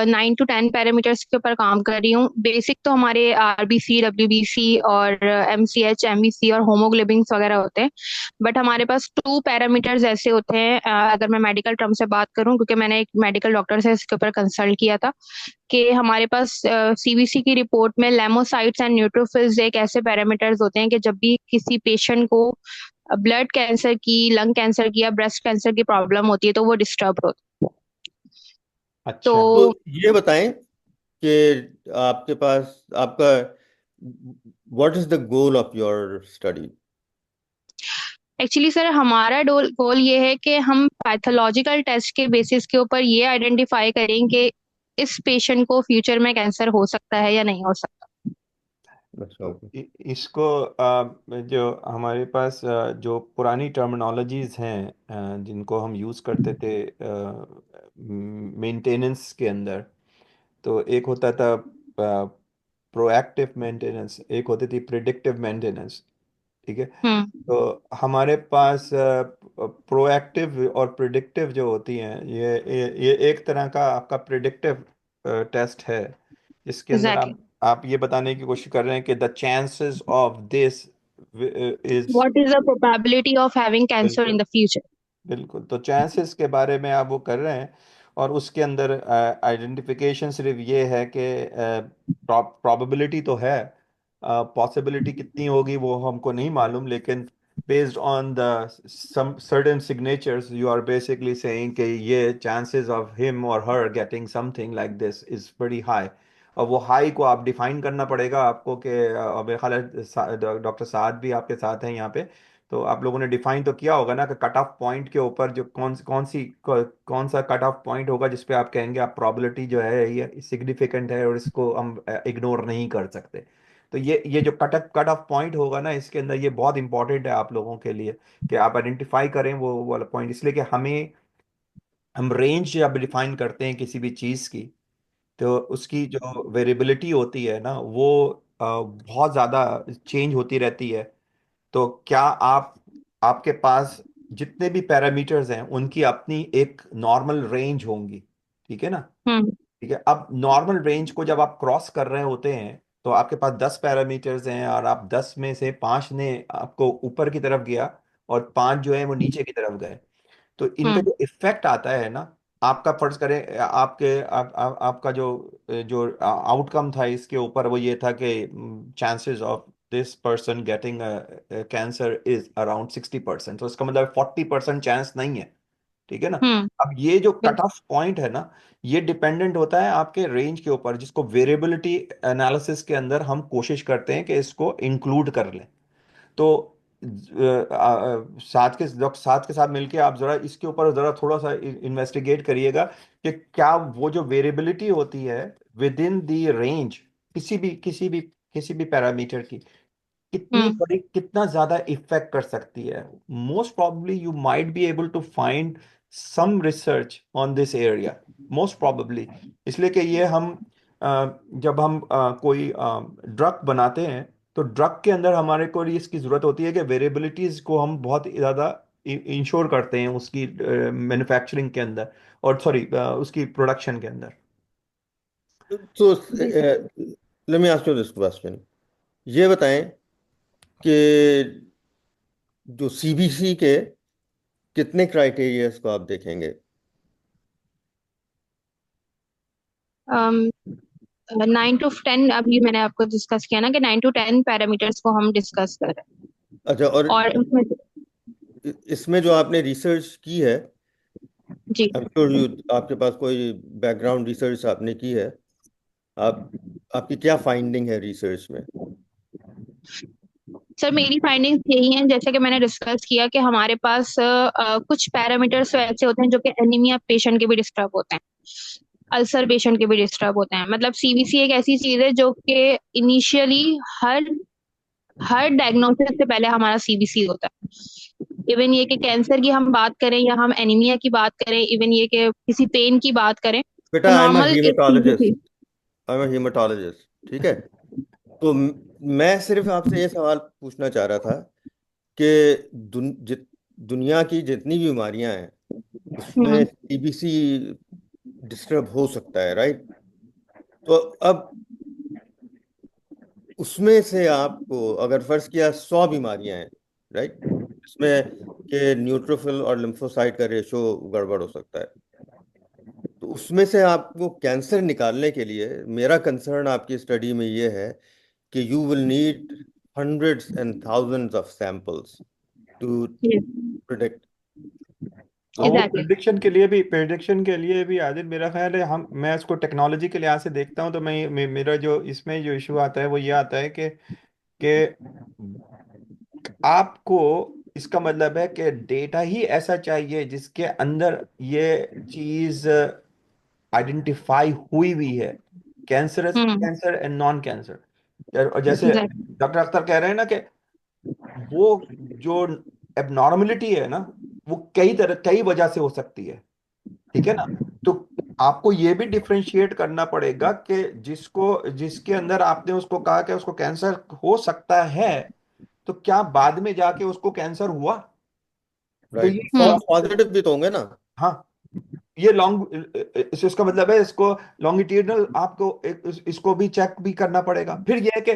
9 to 10 पैरामीटर्स के ऊपर काम कर रही हूँ। बेसिक तो हमारे आरबीसी डब्ल्यूबीसी और एमसीएच एमबीसी और होमोग्लोबिन्स वगैरह होते हैं। बट हमारे पास 2 पैरामीटर्स ऐसे होते हैं, अगर मैं मेडिकल टर्म से बात करूँ क्योंकि मैंने एक मेडिकल डॉक्टर से इसके ऊपर कंसल्ट किया था कि हमारे पास सीबीसी की रिपोर्ट में लेमोसाइट्स एंड न्यूट्रोफिल्स एक ऐसे पैरामीटर्स होते हैं कि जब भी किसी पेशेंट को ब्लड कैंसर की, लंग कैंसर की या ब्रेस्ट कैंसर की प्रॉब्लम होती है तो वो डिस्टर्ब होता है। तो अच्छा। तो ये बताएं कि आपके पास आपका what is the goal of your study? Actually sir हमारा गोल ये है कि हम पैथोलॉजिकल टेस्ट के बेसिस के ऊपर ये आइडेंटिफाई करें कि इस पेशेंट को फ्यूचर में कैंसर हो सकता है या नहीं हो सकता। अच्छा, तो ओके। इसको जो हमारे पास जो पुरानी टर्मिनोलॉजीज हैं, जिनको हम यूज़ करते थे मेंटेनेंस के अंदर, तो एक होता था प्रोएक्टिव मेंटेनेंस, एक होती थी प्रिडिक्टिव मेंटेनेंस। ठीक है? हम्म। तो हमारे पास प्रोएक्टिव और प्रिडिक्टिव जो होती हैं, ये एक तरह का आपका प्रिडिक्टिव टेस्ट है। इसके अंदर एग्जैक्टली। आप ये बताने की कोशिश कर रहे हैं कि the chances of this is. What is the probability of having cancer in बिल्कुल, द फ्यूचर। बिल्कुल। तो चांसेस के बारे में आप वो कर रहे हैं, और उसके अंदर आइडेंटिफिकेशन सिर्फ ये है कि प्रोबेबिलिटी तो है, पॉसिबिलिटी कितनी होगी वो हमको नहीं मालूम, लेकिन based on the some certain signatures you are basically saying कि ये चांसेस ऑफ हिम और her getting something like this is very high. और वो हाई को आप डिफाइन करना पड़ेगा आपको, कि अब मेरे ख्याल है डॉक्टर साद भी आपके साथ हैं यहाँ पे, तो आप लोगों ने डिफाइन तो किया होगा ना कि कट ऑफ पॉइंट के ऊपर जो कौन सा कट ऑफ पॉइंट होगा जिसपे आप कहेंगे आप प्रोबेबिलिटी जो है ये सिग्निफिकेंट है और इसको हम इग्नोर नहीं कर सकते। तो ये जो कट ऑफ पॉइंट होगा ना, इसके अंदर ये बहुत इंपॉर्टेंट है आप लोगों के लिए कि आप आइडेंटिफाई करें वो वाला पॉइंट, इसलिए कि हम रेंज जब डिफाइन करते हैं किसी भी चीज़ की, तो उसकी जो वेरिएबिलिटी होती है ना वो बहुत ज़्यादा चेंज होती रहती है। तो क्या आपके पास जितने भी पैरामीटर्स हैं उनकी अपनी एक नॉर्मल रेंज होंगी, ठीक है ना। हम्म। ठीक है, अब नॉर्मल रेंज को जब आप क्रॉस कर रहे होते हैं तो आपके पास 10 पैरामीटर्स हैं और आप 10 में से 5 ने आपको ऊपर की तरफ गया और 5 जो है वो नीचे की तरफ गए। तो इनका हम्म। जो इफेक्ट आता है ना, आपका फर्ज करें आपके आपका जो जो आउटकम था इसके ऊपर वो ये था कि chances of this person getting cancer is around 60%। तो इसका मतलब 40% चांस नहीं है, ठीक है ना। हम्म। अब ये जो कट बिल्कुल। ऑफ पॉइंट है ना, ये डिपेंडेंट होता है आपके रेंज के ऊपर, जिसको वेरिएबिलिटी एनालिसिस के अंदर हम कोशिश करते हैं कि इसको इंक्लूड कर लें। तो साथ के साथ मिलके आप जरा इसके ऊपर जरा थोड़ा सा इन्वेस्टिगेट करिएगा कि क्या वो जो वेरिएबिलिटी होती है विद इन द रेंज किसी भी पैरामीटर की कितनी हम्म। बड़ी कितना ज्यादा इफेक्ट कर सकती है। Most probably you might be able to find some research on this area, most probably. इसलिए कि ये हम जब हम कोई ड्रग बनाते हैं तो ड्रग के अंदर हमारे को इसकी जरूरत होती है कि वेरिएबिलिटीज को हम बहुत ज्यादा इंश्योर करते हैं उसकी मैन्युफैक्चरिंग के अंदर, और सॉरी उसकी प्रोडक्शन के अंदर। So, let me ask you this question. ये बताएं कि जो सीबीसी के कितने क्राइटेरियाज को आप देखेंगे? 9 to 10 अभी मैंने आपको डिस्कस किया ना कि 9 to 10 पैरामीटर्स को हम डिस्कस कर रहे अच्छा, और हैं और उसमें इसमें जो आपने रिसर्च की है, जी आई एम श्योर यू, आपके पास कोई बैकग्राउंड रिसर्च आपने की है। आप आपकी क्या फाइंडिंग है रिसर्च में? सर, मेरी फाइंडिंग्स यही हैं जैसे कि मैंने डिस्कस किया कि हमारे पास कुछ पैरामीटर्स ऐसे होते हैं जो कि एनीमिया पेशेंट के भी डिस्टर्ब होते हैं, अल्सर पेशेंट के भी डिस्टर्ब होते हैं। मतलब सीबीसी एक ऐसी चीज है जो कि इनिशियली हर हर डायग्नोसिस से पहले हमारा सीबीसी होता है। इवन ये कि कैंसर की हम बात करें या हम एनीमिया की बात करें, इवन ये कि किसी पेन की बात करें, तो बेटा, नॉर्मल एक सीबीसी। आई एम हीमाटोलॉजिस्ट, ठीक है। तो मैं सिर्फ आपसे ये सवाल पूछना चाह रहा था कि दुनिया की जितनी भी बीमारियां हैं उसमें हम्म। सीबीसी डिस्टर्ब हो सकता है, राइट? तो अब उसमें से आपको अगर फर्ज किया 100 बीमारियां हैं, राइट, इसमें के न्यूट्रोफिल और लिम्फोसाइट का रेशो गड़बड़ हो सकता है, तो उसमें से आपको कैंसर निकालने के लिए मेरा कंसर्न आपकी स्टडी में ये है कि you will need hundreds and thousands of samples to predict. तो और एग्जैक्टली। प्रिडिक्शन के लिए भी आदिल, मेरा ख्याल है हम मैं इसको टेक्नोलॉजी के लिहाज से देखता हूँ तो मेरा जो इसमें जो इशू आता है वो ये आता है कि आपको इसका मतलब है कि डेटा ही ऐसा चाहिए जिसके अंदर ये चीज आइडेंटिफाई हुई हुई है, cancerous hmm. Cancer and non cancer. और जैसे एग्जैक्टली। डॉक्टर अख्तर कह रहे हैं ना कि वो जो एबनॉर्मलिटी है ना वो कई वजह से हो सकती है, ठीक है ना। तो आपको ये भी डिफरेंशिएट करना पड़ेगा कि जिसके अंदर आपने उसको कहा कि उसको कैंसर हो सकता है, तो क्या बाद में जाके उसको कैंसर हुआ। तो राइट, ये फॉल्स हम्म। पॉजिटिव भी तो होंगे ना? हाँ, ये इसका मतलब है इसको लॉन्गिट्यूडनल आपको इसको भी चेक भी करना पड़ेगा। फिर यह है कि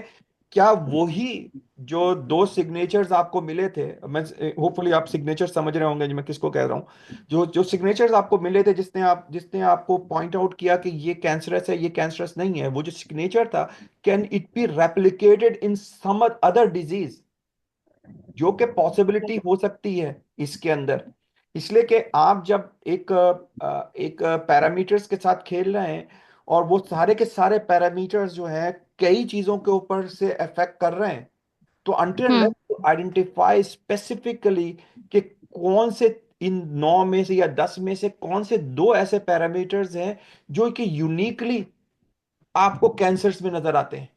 क्या वही जो दो सिग्नेचर्स आपको मिले थे, मैं होपफुली आप सिग्नेचर समझ रहे होंगे जो मैं किसको कह रहा हूँ, जो जो सिग्नेचर्स आपको मिले थे जिसने आपको पॉइंट आउट किया कि ये कैंसरस है ये कैंसरस नहीं है, वो जो सिग्नेचर था, can it be replicated in some other disease, जो कि पॉसिबिलिटी हो सकती है इसके अंदर। इसलिए कि आप जब एक पैरामीटर्स के साथ खेल रहे हैं और वो सारे के सारे पैरामीटर्स जो हैं कई चीजों के ऊपर से अफेक्ट कर रहे हैं, तो until hmm. To identify specifically कि कौन से इन 9 में से या 10 में से कौन से दो ऐसे पैरामीटर्स हैं जो कि यूनिकली आपको कैंसर्स में नजर आते हैं।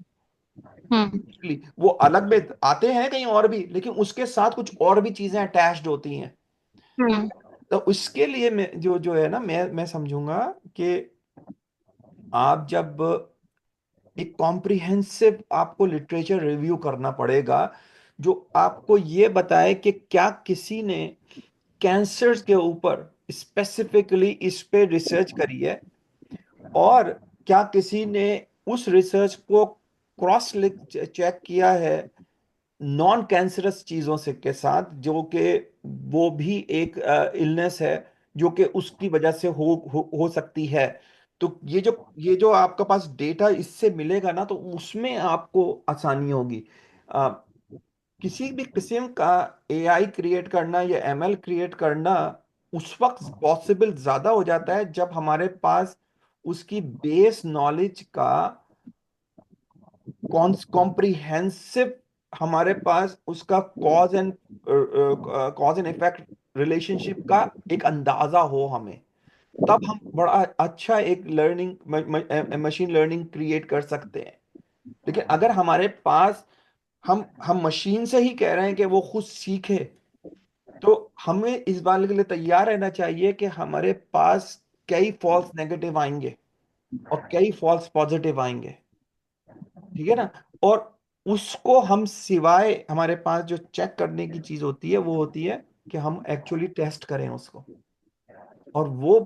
हम्म। वो अलग में आते हैं कहीं और भी, लेकिन उसके साथ कुछ और भी चीजें अटैच्ड होती हैं। हम्म। तो उसके लिए मैं जो जो है ना मैं समझूंगा कि आप जब एक कॉम्प्रिहेंसिव आपको लिटरेचर रिव्यू करना पड़ेगा जो आपको ये बताए कि क्या किसी ने कैंसर के ऊपर स्पेसिफिकली इस पे रिसर्च करी है, और क्या किसी ने उस रिसर्च को क्रॉस चेक किया है नॉन कैंसरस चीजों से के साथ, जो कि वो भी एक इलनेस है जो कि उसकी वजह से हो सकती है। तो ये जो आपका पास डेटा इससे मिलेगा ना, तो उसमें आपको आसानी होगी। अ, किसी भी किस्म का एआई क्रिएट करना या एमएल क्रिएट करना उस वक्त पॉसिबल ज्यादा हो जाता है जब हमारे पास उसकी बेस नॉलेज का कॉम्प्रिहेंसिव, हमारे पास उसका कॉज एंड इफेक्ट रिलेशनशिप का एक अंदाजा हो हमें। तब हम बड़ा अच्छा एक मशीन लर्निंग क्रिएट कर सकते हैं। लेकिन अगर हमारे पास हम मशीन से ही कह रहे हैं कि वो खुद सीखे, तो हमें इस बात के लिए तैयार रहना चाहिए कि हमारे पास कई फॉल्स नेगेटिव आएंगे और कई फॉल्स पॉजिटिव आएंगे। ठीक है ना। और उसको हम सिवाय हमारे पास जो चेक करने की चीज होती है वो होती है कि हम एक्चुअली टेस्ट करें उसको, और वो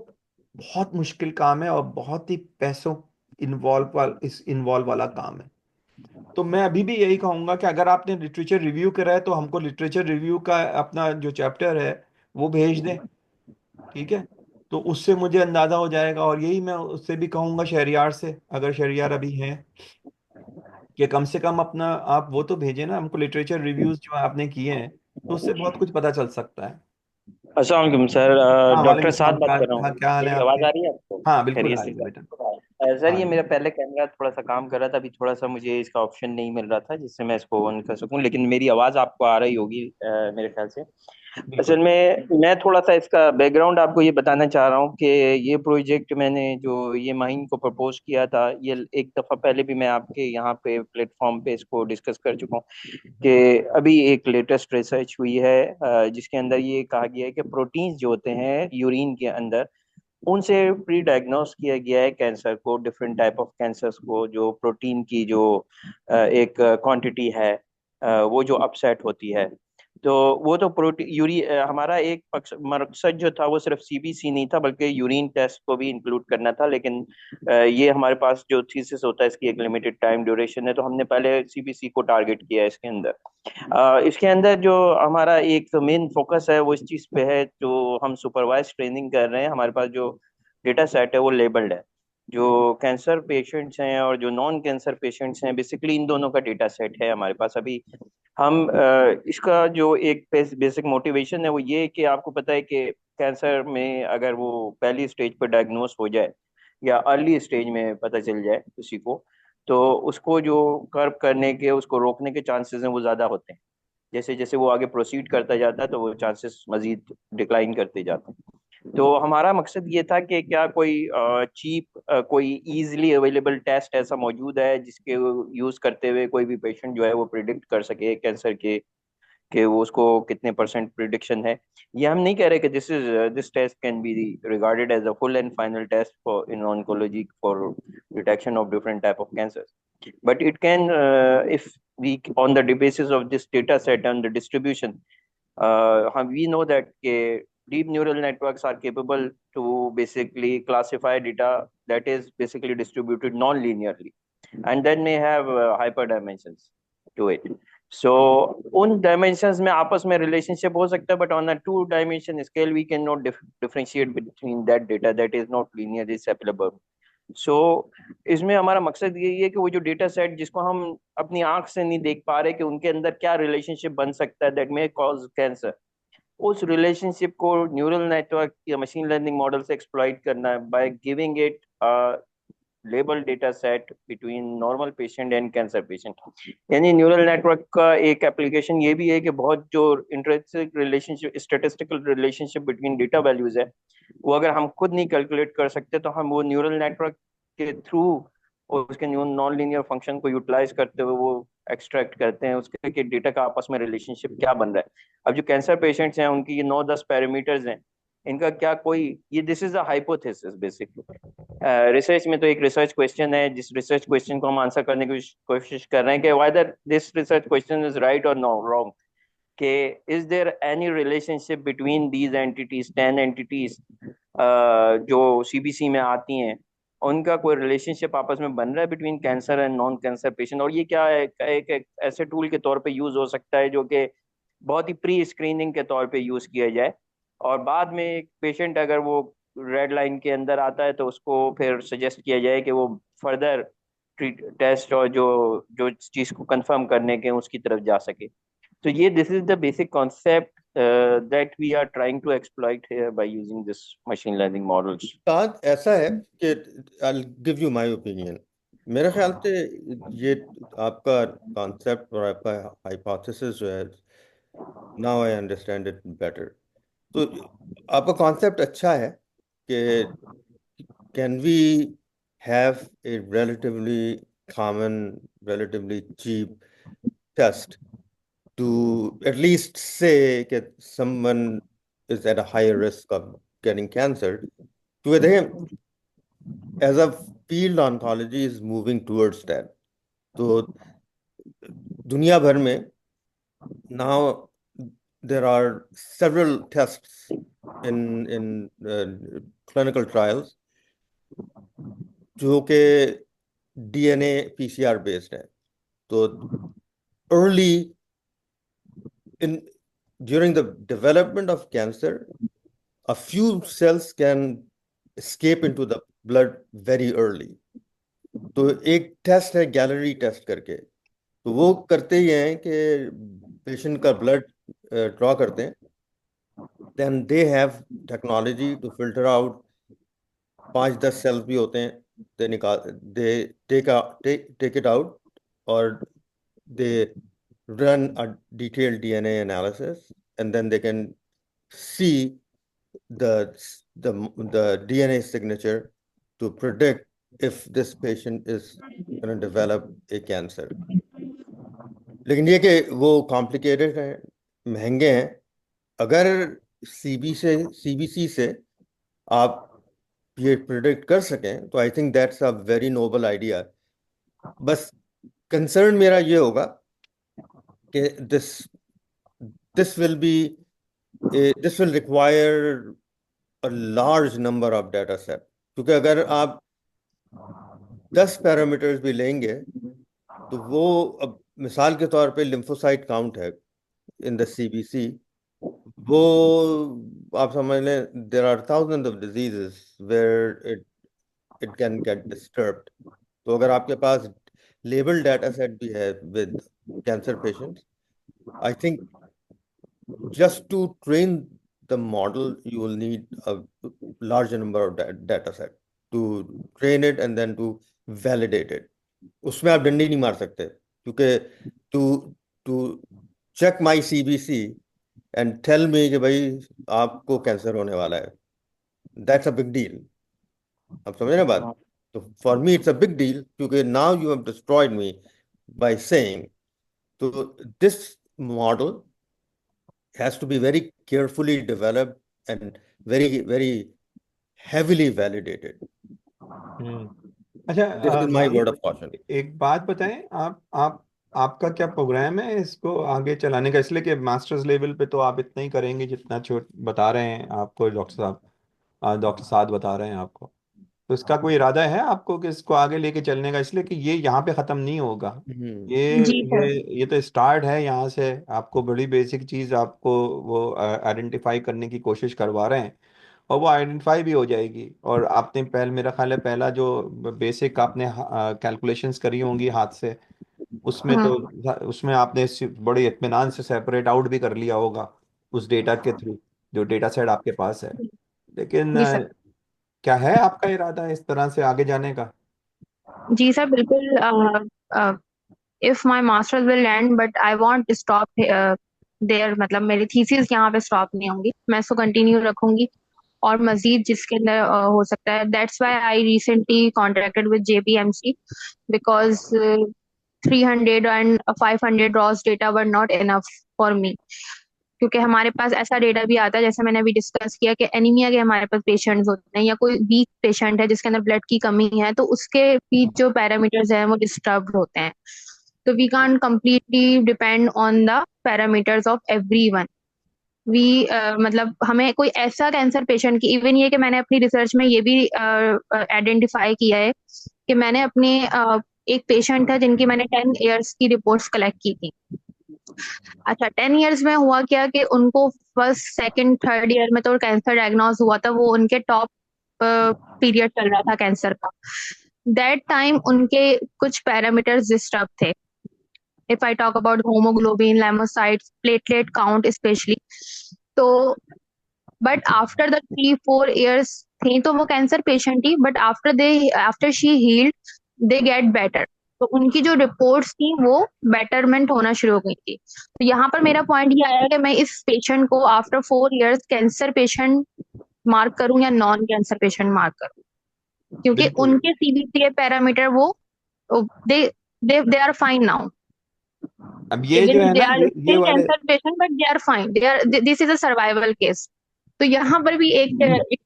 बहुत मुश्किल काम है और बहुत ही पैसों इन्वॉल्व वाला काम है। तो मैं अभी भी यही कहूंगा कि अगर आपने लिटरेचर रिव्यू करा है तो हमको लिटरेचर रिव्यू का अपना जो चैप्टर है वो भेज दें। ठीक है। तो उससे मुझे अंदाजा हो जाएगा, और यही मैं उससे भी कहूंगा शहरियार से, अगर शहरियार अभी हैं, कि कम से कम अपना आप वो तो भेजें ना हमको, लिटरेचर रिव्यूज जो आपने किए हैं, तो उससे बहुत कुछ पता चल सकता है। अस्सलाम वालेकुम सर। हाँ, वालेकुम डॉक्टर साद सलाम। बात क्या कर रहा हाँ, हूँ। क्या हाल है मेरी आपके? आवाज़ आ रही है आपको? हाँ, बिल्कुल खैरियत आ से रही है सर। बेटा। सर, हाँ ये जी। मेरा पहले कैमरा थोड़ा सा काम कर रहा था, अभी थोड़ा सा मुझे इसका ऑप्शन नहीं मिल रहा था जिससे मैं इसको ऑन कर सकूं, लेकिन मेरी आवाज़ आपको आ रही होगी मेरे ख्याल से। असल बिल्कुल। में मैं थोड़ा सा इसका बैकग्राउंड आपको ये बताना चाह रहा हूँ कि ये प्रोजेक्ट मैंने जो ये माहिम को प्रपोज किया था, ये एक दफ़ा पहले भी मैं आपके यहाँ पे प्लेटफॉर्म पे इसको डिस्कस कर चुका हूँ कि अभी एक लेटेस्ट रिसर्च हुई है जिसके अंदर ये कहा गया है कि प्रोटीन्स जो होते हैं यूरिन के अंदर, उनसे प्री डायग्नोस किया गया है कैंसर को, डिफरेंट टाइप ऑफ कैंसर्स को, जो प्रोटीन की जो एक क्वांटिटी है वो जो अपसेट होती है। तो वो तो प्रोटीन हमारा एक मकसद जो था वो सिर्फ सीबीसी नहीं था बल्कि यूरिन टेस्ट को भी इंक्लूड करना था, लेकिन ये हमारे पास जो थीसिस होता है इसकी एक लिमिटेड टाइम ड्यूरेशन है, तो हमने पहले सीबीसी को टारगेट किया है इसके अंदर। इसके अंदर जो हमारा एक मेन फोकस है वो इस चीज़ पे है, जो हम सुपरवाइज ट्रेनिंग कर रहे हैं, हमारे पास जो डेटा सेट है वो लेबल्ड है। जो कैंसर पेशेंट्स हैं और जो नॉन कैंसर पेशेंट्स हैं, बेसिकली इन दोनों का डेटा सेट है हमारे पास अभी। हम इसका जो एक बेसिक मोटिवेशन है वो ये है कि आपको पता है कि कैंसर में अगर वो पहली स्टेज पर डायग्नोस हो जाए या अर्ली स्टेज में पता चल जाए किसी को, तो उसको जो कर्व करने के, उसको रोकने के चांसेस हैं वो ज़्यादा होते हैं। जैसे जैसे वो आगे प्रोसीड करता जाता है तो वो चांसेस मजीद डिक्लाइन करते जाते हैं। तो हमारा मकसद ये था कि क्या कोई चीप, कोई इजीली अवेलेबल टेस्ट ऐसा मौजूद है जिसके यूज़ करते हुए कोई भी पेशेंट जो है वो प्रिडिक्ट कर सके कैंसर के, कि वो उसको कितने परसेंट प्रिडिक्शन है। ये हम नहीं कह रहे कि this test can be regarded as a full and final test for in oncology for detection of different type of cancers, but it can if we on the basis of this data set and the distribution, we know that deep neural networks are capable to basically classify data that is basically distributed non-linearly and then may have hyper dimensions to it. So उन dimensions में आपस में relationship हो सकता है, but on a two dimension scale we cannot differentiate between that data that is not linearly separable. सो इसमें हमारा मकसद यही है कि वो जो डेटा सेट जिसको हम अपनी आंख से नहीं देख पा रहे कि उनके अंदर क्या रिलेशनशिप बन सकता है दैट मे कॉज कैंसर, उस रिलेशनशिप को न्यूरल नेटवर्क या मशीन लर्निंग मॉडल से एक्सप्लॉइट करना है by giving it label data set between normal patient and cancer patient. यानी न्यूरल नेटवर्क का एक एप्लीकेशन ये भी है कि बहुत जो intrinsic relationship, statistical relationship between data values है, वो अगर हम खुद नहीं कैलकुलेट कर सकते तो हम वो न्यूरल नेटवर्क के थ्रू और उसके नॉन लीनियर फंक्शन को यूटिलाइज करते हुए वो एक्सट्रैक्ट करते हैं उसके कि डेटा का आपस में रिलेशनशिप क्या बन रहा है। अब जो कैंसर पेशेंट्स हैं उनकी ये 9-10 पैरामीटर्स हैं इनका क्या कोई, ये this is a hypothesis basically. Research में तो एक रिसर्च क्वेश्चन है, जिस रिसर्च क्वेश्चन को हम आंसर करने की कोशिश कर रहे हैं कि whether this research question is right और नो रॉन्ग, कि is there any relationship between these entities, 10 entities जो सीबीसी में आती हैं, उनका कोई रिलेशनशिप आपस में बन रहा है between cancer and non cancer patient, और ये क्या है, एक ऐसे टूल के तौर पे यूज हो सकता है जो कि बहुत ही प्री स्क्रीनिंग के तौर पे यूज किया जाए, और बाद में एक पेशेंट अगर वो रेड लाइन के अंदर आता है तो उसको फिर सजेस्ट किया जाए कि वो फर्दर टेस्ट और जो जो चीज को कंफर्म करने के उसकी तरफ जा सके। तो ये this is the basic concept that we are trying to exploit here by using this machine learning models. बात ऐसा है कि I'll give you my opinion. मेरे ख्याल से ये आपका कॉन्सेप्ट और आपका हाइपोथेसिस जो है, now I understand it better. तो आपका कॉन्सेप्ट अच्छा है कि can we have a relatively common, relatively cheap test to at least say that someone is at a higher risk of getting cancer. क्योंकि देखें, as a field, oncology is moving towards that. तो दुनिया भर में now there are several tests in clinical trials जो कि DNA PCR based है। तो early in during the development of cancer, a few cells can escape into the blood very early. तो एक टेस्ट है गैलरी टेस्ट करके, तो वो करते ही हैं कि पेशेंट का ब्लड ड्रॉ करते हैं, then they have technology to filter out 5-10 cells भी होते हैं, दे निकाल दे टेक इट आउट, और दे run a detailed DNA analysis, and then they can see the the DNA signature to predict if this patient is going to develop a cancer. लेकिन ये कि वो कॉम्प्लिकेटेड है, महंगे हैं। अगर सीबीसी से आप ये प्रिडिक्ट कर सकें तो I think that's a very noble idea. बस कंसर्न मेरा ये होगा कि this will be this will require a large number of data set, क्योंकि अगर आप 10 पैरामीटर्स भी लेंगे तो वो, अब मिसाल के तौर पे लिम्फोसाइट काउंट है इन द सीबीसी, वो आप समझ लें there are thousand of diseases where it it can get disturbed. तो अगर आपके पास लेबल डाटा सेट भी है with cancer patients, I think just to train the model you will need a large number of data set to train it and then to validate it. उसमें आप डंडी नहीं मार सकते, क्योंकि to to check my CBC and tell me कि भाई आपको कैंसर होने वाला है, दैट्स अ बिग डील। आप समझ रहे हैं बात? तो for me it's a big deal, क्योंकि now you have destroyed me by saying. तो this model has to be very carefully developed and very heavily validated. अच्छा, This is my word माहिर, of caution. एक बात बताएं, आप आपका क्या प्रोग्राम है इसको आगे चलाने का? इसलिए कि मास्टर्स लेवल पे तो आप इतना ही करेंगे जितना छोट बता रहे हैं आपको डॉक्टर साहब, डॉक्टर साद बता रहे हैं आपको। तो इसका कोई इरादा है आपको कि इसको आगे लेके चलने का? इसलिए कि ये यहाँ पे ख़त्म नहीं होगा। ये जी सर। ये तो स्टार्ट है। यहाँ से आपको बड़ी बेसिक चीज़ आपको वो आइडेंटिफाई करने की कोशिश करवा रहे हैं, और वो आइडेंटिफाई भी हो जाएगी। और आपने मेरा ख्याल है पहला जो बेसिक आपने कैलकुलेशंस करी होंगी हाथ से, उसमें तो हाँ। उसमें आपने बड़े इत्मीनान से सेपरेट आउट भी कर लिया होगा उस डेटा के थ्रू, जो डेटा सेट आपके पास है। लेकिन जी सर। क्या है आपका इरादा इस तरह से आगे जाने का? जी सर बिल्कुल। If my masters will end but I want stop there, मतलब मेरी थीसिस यहाँ पे स्टॉप नहीं होंगी, मैं इसको कंटिन्यू रखूंगी और मजीद जिसके अंदर हो सकता है। That's why I recently contracted with JPMC because 300 and 500 raw data were not enough for me, क्योंकि हमारे पास ऐसा डेटा भी आता है, जैसे मैंने अभी डिस्कस किया कि एनीमिया के हमारे पास पेशेंट्स होते हैं, या कोई वीक पेशेंट है जिसके अंदर ब्लड की कमी है, तो उसके भी जो पैरामीटर्स हैं वो डिस्टर्ब होते हैं। तो we can't completely depend on the parameters of everyone. We मतलब हमें कोई ऐसा कैंसर पेशेंट की, इवन ये कि मैंने अपनी रिसर्च में ये भी आइडेंटिफाई किया है कि मैंने अपने एक पेशेंट था जिनकी मैंने 10 ईयर्स की रिपोर्ट्स कलेक्ट की थी। अच्छा, 10 ईयर्स में हुआ क्या कि उनको फर्स्ट सेकंड थर्ड ईयर में तो कैंसर डायग्नोज हुआ था, वो उनके टॉप पीरियड चल रहा था कैंसर का। दैट टाइम उनके कुछ पैरामीटर्स डिस्टर्ब थे। If I talk about haemoglobin, lymphocytes, platelet count specially. तो बट आफ्टर द 3-4 ईयर्स थी तो वो कैंसर पेशेंट थी, but after she healed they get better. तो उनकी जो रिपोर्ट्स थी वो बेटरमेंट होना शुरू हो गई थी। तो यहाँ पर मेरा पॉइंट ये आया कि मैं इस पेशेंट को after 4 years cancer patient mark करूं या नॉन कैंसर पेशेंट मार्क करूं, क्योंकि बिल्कुल। उनके सीबीसीए पैरामीटर वो दे दे आर फाइन नाउ। अब ये जो इवन है दे ना, आर ये स्टिल वाले, cancer patient but they are fine, they are, this is a survival case. तो यहाँ पर भी एक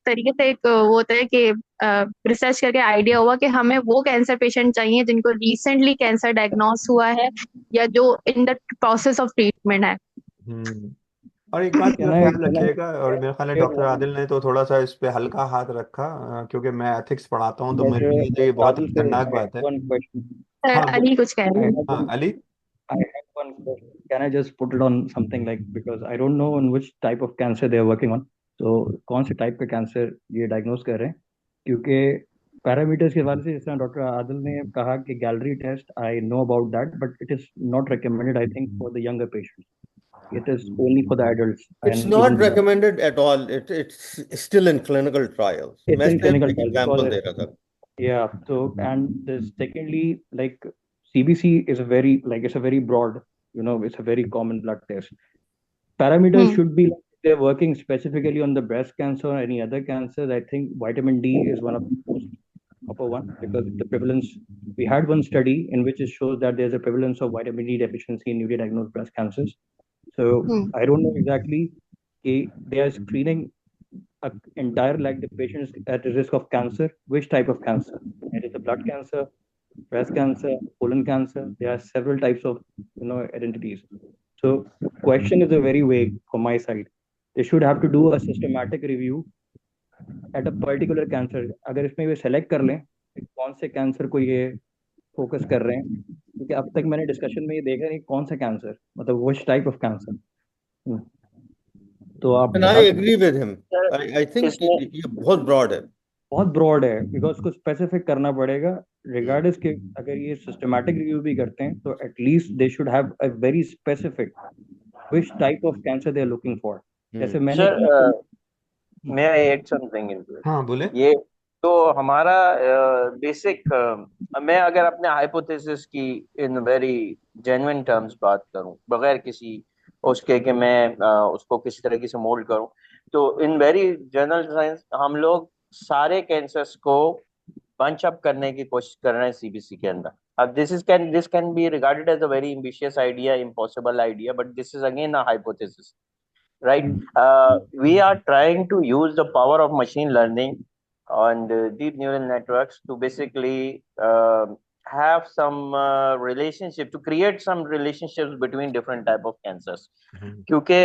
तरीके से एक वो होता है कि रिसर्च करके आइडिया हुआ कि हमें वो कैंसर पेशेंट चाहिए जिनको रिसेंटली कैंसर डायग्नोस हुआ है या जो in the process of treatment है। हम्म और एक बात का Can I ख्याल can I रखिएगा, और मेरे ख्याल है share डॉक्टर one? आदिल ने तो थोड़ा सा इस पे हल्का हाथ रखा, क्योंकि मैं एथिक्स पढ़ाता हूँ, तो मेरे Dr. लिए तो ये बहुत Adil sir, खतरनाक I have बात है। one question. सर हाँ अली कुछ कह I रहे हैं। have हाँ one. Ali. I have one question. Can I just put it on something like, because I don't know on which type of cancer they are working on. So कौन से टाइप का कैंसर ये डायग्नोस कर रहे हैं? क्योंकि पैरामीटर्स के हवाले से जिस तरह डॉक्टर आदिल ने कहा कि Galleri test, I know about that, but it is not recommended I think for the younger patients. It is only for the adults It's and not even the, recommended at all. It's still in clinical trials. it's मैं in सिर्फ clinical एक trial एग्जांपल because दे रहा था. yeah. So and this secondly, like CBC is a very like it's a very broad, it's a very common blood test. Parameters hmm should be like they're working specifically on the breast cancer or any other cancers. I think vitamin D is one of the most upper one because the prevalence. We had one study in which it shows that there's a prevalence of vitamin D deficiency in newly diagnosed breast cancers. So hmm I don't know exactly. They are screening entire like the patients at risk of cancer. Which type of cancer? It is a blood cancer, breast cancer, colon cancer. There are several types of identities. So question is a very vague from my side. They should have to do a systematic review at a particular cancer. अगर इसमें वे select कर लें कि कौन से कैंसर को ये फोकस कर रहे हैं, क्योंकि अब तक मैंने डिस्कशन में ये देखा नहीं कौन सा कैंसर, मतलब which type of cancer. तो आप And I बता सकते agree हैं? with him. Sir I think इसमें ये बहुत broad है. बहुत ब्रॉड है बिकॉज उसको स्पेसिफिक करना पड़ेगा रिगार्डिस के अगर ये सिस्टमैटिक रिव्यू भी करते हैं तो at least they should have a very specific which type of cancer they are looking for. जैसे मैंने सर की may I add something into it? हाँ बोले। ये तो हमारा बेसिक, मैं अगर अपने हाइपोथेसिस की इन वेरी जेन्युइन टर्म्स बात करूं, बगैर किसी उसके कि मैं उसको किसी तरीके से मोल्ड करूं, तो इन वेरी जनरल साइंस हम लोग सारे कैंसर्स को बंच अप करने की कोशिश कर रहे हैं सीबीसी के अंदर. अब this can be regarded as a very ambitious idea, impossible idea, but this is again a hypothesis, right? We are trying to use the power of machine learning and deep neural networks to basically have some relationship, to create some relationships between different type of cancers. क्योंकि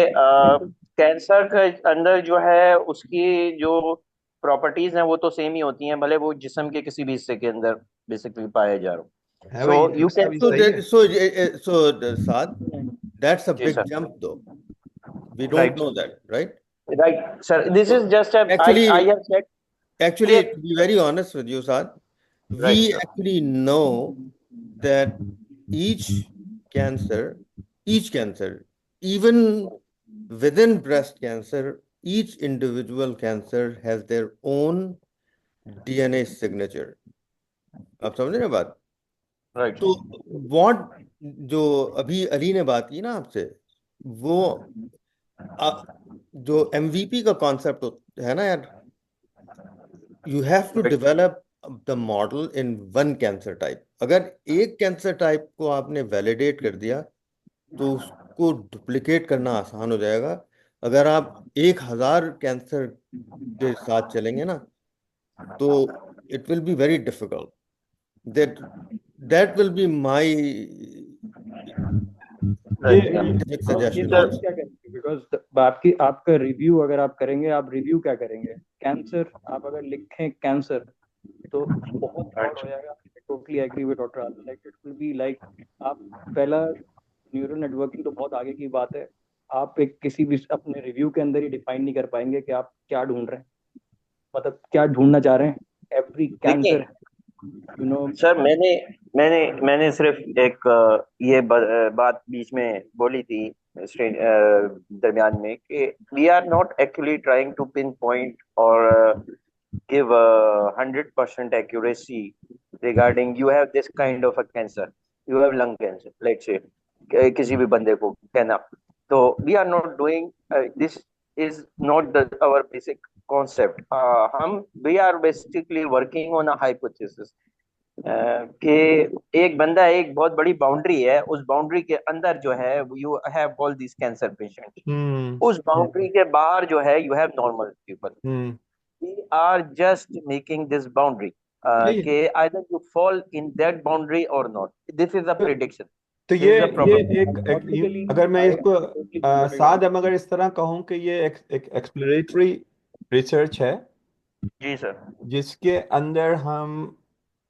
कैंसर के अंदर जो है उसकी जो प्रॉपर्टीज हैं वो तो सेम ही होती हैं, भले वो जिस्म के किसी भी हिस्से के अंदर बेसिकली पाए जा रहे हो. है So भाई, you इसका can भी So सही है। Saad, that's a जी big sir. jump though. We don't Right, know that, right? right, sir. This is just a I Actually, have said actually, clear. to be very honest with you, Saad, we Right, sir. actually know that each cancer, even within breast cancer, each individual cancer has their own DNA signature. आप समझ रहे हैं बात? Right. तो what जो अभी अली ने बात की ना आपसे, वो जो MVP का कॉन्सेप्ट है ना यार, you have to Right. Develop the model in one cancer type. अगर एक कैंसर टाइप को आपने वैलिडेट कर दिया तो आपको डुप्लीकेट करना आसान हो जाएगा। अगर आप 1,000 कैंसर के साथ चलेंगे ना, तो it will be very difficult. That that will be my ये जी हम साइंटिफिक आपकी सजेशन रिसर्च ऑल्सो। क्या करेंगे, बिकॉज आपका रिव्यू अगर आप करेंगे, आप रिव्यू क्या करेंगे? कैंसर आप अगर लिखें कैंसर तो बहुत ब्रॉड हो जाएगा। Totally agree with doctor Adil, like it will be like आप पहला न्यूरल नेटवर्किंग तो बहुत आगे की बात है। आप एक किसी भी अपने रिव्यू के अंदर ही डिफाइन नहीं कर पाएंगे कि आप क्या ढूंढ रहे हैं, मतलब क्या ढूंढना चाह रहे हैं। एवरी कैंसर, देखिए यू नो। सर, मैंने मैंने मैंने सिर्फ एक बात बीच में बोली थी दरमियान में कि we are not actually trying to pinpoint और give a 100% accuracy regarding you have this kind of a cancer, you have lung cancer, let's say किसी भी बंदे को कहना। तो we are not doing this is not the our basic concept। हम we are basically working on a hypothesis कि एक बंदा एक बहुत बड़ी बाउंड्री है, उस बाउंड्री के अंदर जो है you have all this cancer patient, hmm उस बाउंड्री के बाहर जो है you have normal people. Hmm we are just making this boundary नहीं, कि either you fall in that boundary or not, this is a तो, prediction, तो this is a ये probability। लॉजिकली अगर मैं आई इसको टोटली एग्री विद साद हम अगर इस तरह कहूँ कि ये एक एक्सप्लोरेटरी रिसर्च है, जी सर। जिसके अंदर हम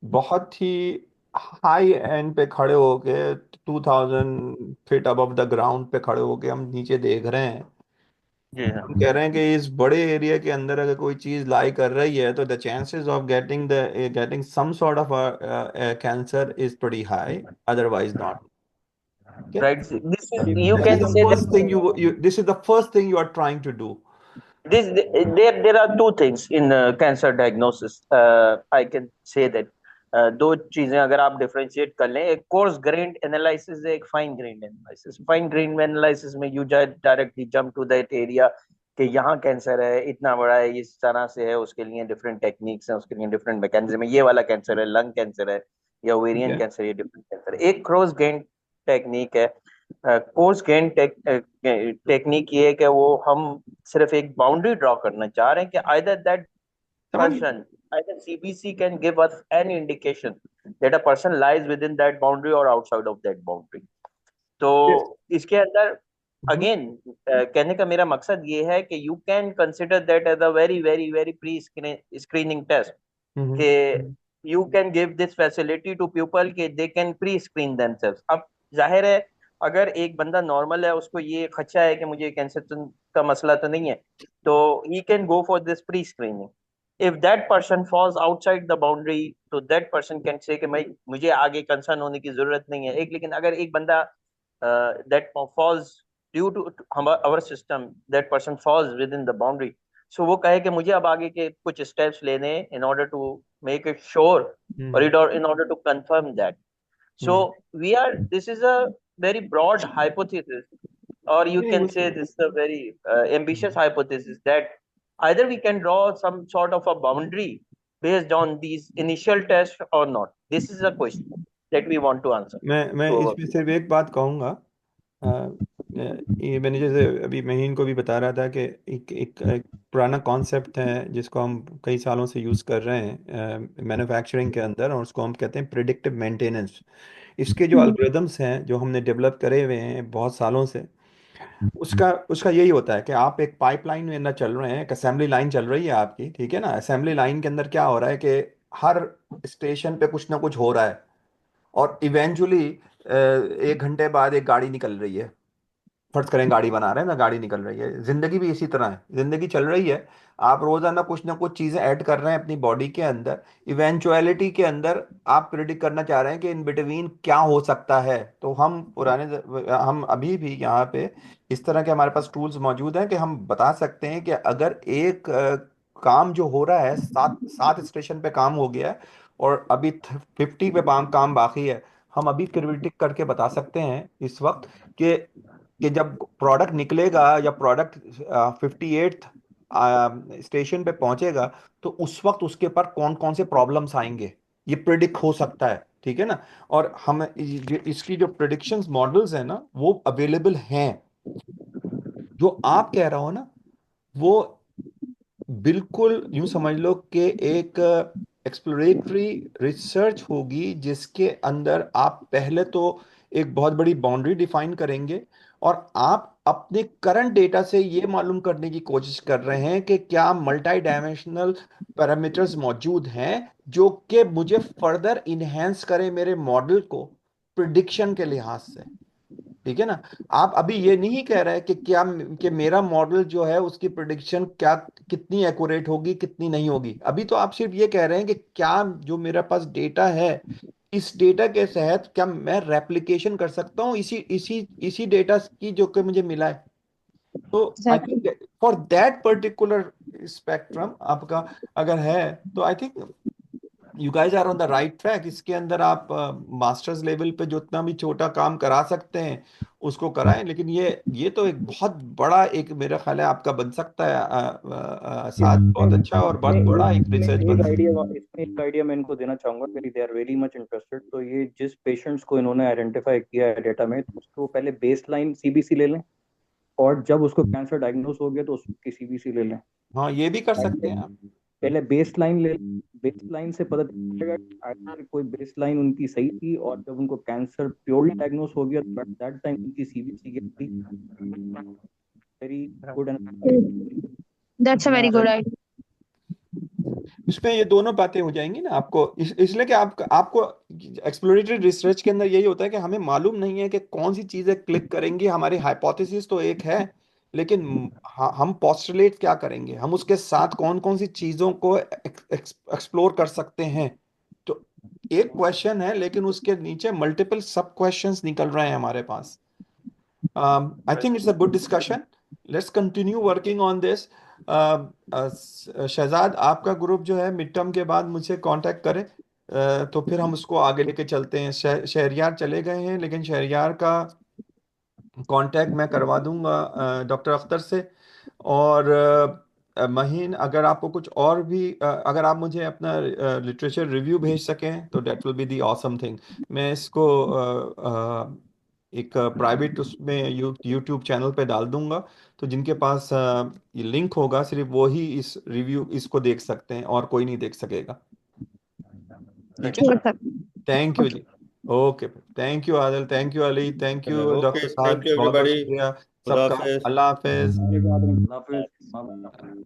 बहुत ही हाई एंड पे खड़े होके 2000 फीट अबव द ग्राउंड पे खड़े होके हम नीचे देख रहे हैं। जी सर। हम कह रहे हैं कि इस बड़े एरिया के अंदर अगर कोई चीज लाई कर रही है तो the chances of getting some sort of cancer is pretty high, otherwise not. Right, this is you This is can the say first thing that you this is the first thing you are trying to do. this there are two things in cancer diagnosis, I can say that दो चीजें अगर आप डिफरेंशिएट कर लें, एक कोर्स ग्रेन्ड एनालिसिस है, एक fine grained analysis. Fine grained analysis में you directly jump to that area कि यहाँ कैंसर है, इतना बड़ा है, इस तरह से है, उसके लिए डिफरेंट टेक्निक्स हैं, उसके लिए डिफरेंट मैकेनिज्म है, ये वाला कैंसर है, लंग कैंसर है या ठीक ओवेरियन है। कैंसर, ये डिफरेंट कैंसर है। एक क्रॉस ग्रेन्ड टेक्निक है। कोर्स ग्रेन टेक्निक ये है कि वो हम सिर्फ एक बाउंड्री ड्रॉ करना चाह रहे हैं कि आइदर दैट समझ गए? person, either CBC can give us any indication that a person lies within that boundary or outside of that boundary। तो ये- इसके अंदर हम्म अगेन कहने का मेरा मकसद ये है कि you can consider that as a very very very pre screening test hmm कि you can give this facility to people कि they can pre screen themselves. अब जाहिर है अगर एक बंदा नॉर्मल है, उसको ये खदशा है कि मुझे कैंसर का मसला तो नहीं है, तो he can go for this pre screening. If that person falls outside the boundary, तो दैट पर्सन कैन से कि मैं मुझे आगे कंसर्न होने की जरूरत नहीं है। एक लेकिन अगर एक बंदा that falls due to our system, that person falls within the boundary, so वो कहे कि मुझे अब आगे के कुछ स्टेप्स लेने in order to make it sure or hmm in order to confirm that। So hmm. this is a very broad hypothesis, or you नहीं can say this is a very ambitious hypothesis that either we can draw some sort of a boundary based on these initial tests or not, this is a question that we want to answer मैं to our इसमें सिर्फ एक बात कहूंगा। ये मैंने जैसे अभी महीन को भी बता रहा था कि एक पुराना कॉन्सेप्ट है जिसको हम कई सालों से यूज़ कर रहे हैं मैन्युफैक्चरिंग के अंदर, और उसको हम कहते हैं प्रिडिक्टिव मेंटेनेंस। इसके जो एल्गोरिदम्स हैं जो हमने डेवलप करे हुए हैं बहुत सालों से, उसका उसका यही होता है कि आप एक पाइपलाइन में अंदर चल रहे हैं, एक असेंबली लाइन चल रही है आपकी, ठीक है ना। असेंबली लाइन के अंदर क्या हो रहा है कि हर स्टेशन पे कुछ ना कुछ हो रहा है, और इवेंचुअली 1 घंटे बाद एक गाड़ी निकल रही है। फर्ज करें गाड़ी बना रहे हैं ना, गाड़ी निकल रही है। जिंदगी भी इसी तरह है, जिंदगी चल रही है। आप रोजाना कुछ ना कुछ चीजें ऐड कर रहे हैं अपनी बॉडी के अंदर। इवेंचुअलिटी के अंदर आप प्रिडिक्ट करना चाह रहे हैं कि इन बिटवीन क्या हो सकता है। तो हम अभी भी यहाँ पे इस तरह के हमारे पास टूल्स मौजूद हैं कि हम बता सकते हैं कि अगर एक काम जो हो रहा है, सात सात स्टेशन पे काम हो गया है और अभी 50 पे काम बाकी है, हम अभी प्रिडिक्ट करके बता सकते हैं इस वक्त कि जब प्रोडक्ट निकलेगा या प्रोडक्ट 58th स्टेशन पे पहुंचेगा, तो उस वक्त उसके पर कौन कौन से प्रॉब्लम्स आएंगे, ये प्रिडिक्ट हो सकता है। ठीक है ना। और हम इसकी जो प्रिडिक्शंस मॉडल्स है ना वो अवेलेबल हैं। जो आप कह रहा हो ना वो बिल्कुल यूं समझ लो कि एक एक्सप्लोरेटरी रिसर्च होगी जिसके अंदर आप पहले तो एक बहुत बड़ी बाउंड्री डिफाइन करेंगे, और आप अपने करंट डेटा से ये मालूम करने की कोशिश कर रहे हैं कि क्या मल्टी डायमेंशनल पैरामीटर्स मौजूद हैं जो कि मुझे फर्दर इनहेंस करें मेरे मॉडल को प्रिडिक्शन के लिहाज से। ठीक है ना। आप अभी ये नहीं कह रहे कि क्या कि मेरा मॉडल जो है उसकी प्रिडिक्शन क्या कितनी एक्यूरेट होगी कितनी नहीं होगी। अभी तो आप सिर्फ ये कह रहे हैं कि क्या जो मेरे पास डेटा है इस डेटा के तहत क्या मैं रेप्लिकेशन कर सकता हूँ इसी इसी इसी डेटा की जो कि मुझे मिला है। तो I exactly. Think for that particular spectrum आपका अगर है तो I think you guys are on the right track. इसके अंदर आप मास्टर्स लेवल पे जितना भी छोटा काम करा सकते हैं उसको कराएं, लेकिन ये तो एक बहुत बड़ा एक मेरा ख्याल है आपका बन सकता है साथ बहुत अच्छा और बहुत बड़ा एक रिसर्च बन सकता इसमें एक आइडिया मैं इनको देना चाहूंगा, यदि they are very much interested. तो ये जिस पेशेंट्स को इन्होंने आइडेंटिफाई किया है डेटा में, तो उसको पहले बेस लाइन सीबीसी ले लें, और जब उसको कैंसर डायग्नोस हो गया तो उसकी सीबीसी ले लें। है। हाँ ये भी कर सकते हैं आप। पहले बेस लाइन ले, बेस लाइन से पता चलेगा कि अगर कोई बेस लाइन उनकी सही थी, और जब उनको कैंसर प्योरली डायग्नोस हो गया तो दैट टाइम उनकी CBC very good and that's a very good idea. इसमें ये दोनों बातें हो जाएंगी ना आपको इसलिए कि आपको एक्सप्लोरेटरी रिसर्च के अंदर यही होता है कि हमें मालूम नहीं है कि कौन सी चीजें क्लिक करेंगी। हमारी हाइपोथेसिस तो एक है, लेकिन हम पोस्टुलेट क्या करेंगे, हम उसके साथ कौन कौन सी चीजों को एक्सप्लोर कर सकते हैं। तो एक क्वेश्चन है लेकिन उसके नीचे मल्टीपल सब क्वेश्चंस निकल रहे हैं हमारे पास। I think it's a good discussion. Let's continue working on this. Shahzad आपका ग्रुप जो है मिड टर्म के बाद मुझसे कांटेक्ट करें, तो फिर हम उसको आगे लेके चलते हैं। शहरियार चले गए हैं लेकिन शहरियार का कांटेक्ट मैं करवा दूंगा डॉक्टर अख्तर से। और महीन अगर आपको कुछ और भी अगर आप मुझे अपना लिटरेचर रिव्यू भेज सकें तो that will be the awesome thing. मैं इसको एक प्राइवेट उसमें यूट्यूब चैनल पे डाल दूंगा, तो जिनके पास ये लिंक होगा सिर्फ वो ही इस रिव्यू इसको देख सकते हैं और कोई नहीं देख सकेगा। ठीक है। Sure sir. थैंक यू जी। Okay. Thank you Adil, thank you Ali, thank you Okay, doctor thank साहब, you बहुत बहुत everybody. शुक्रिया Khuda सबका। Hafiz. अल्लाह हाफिज। अल्लाह हाफिज।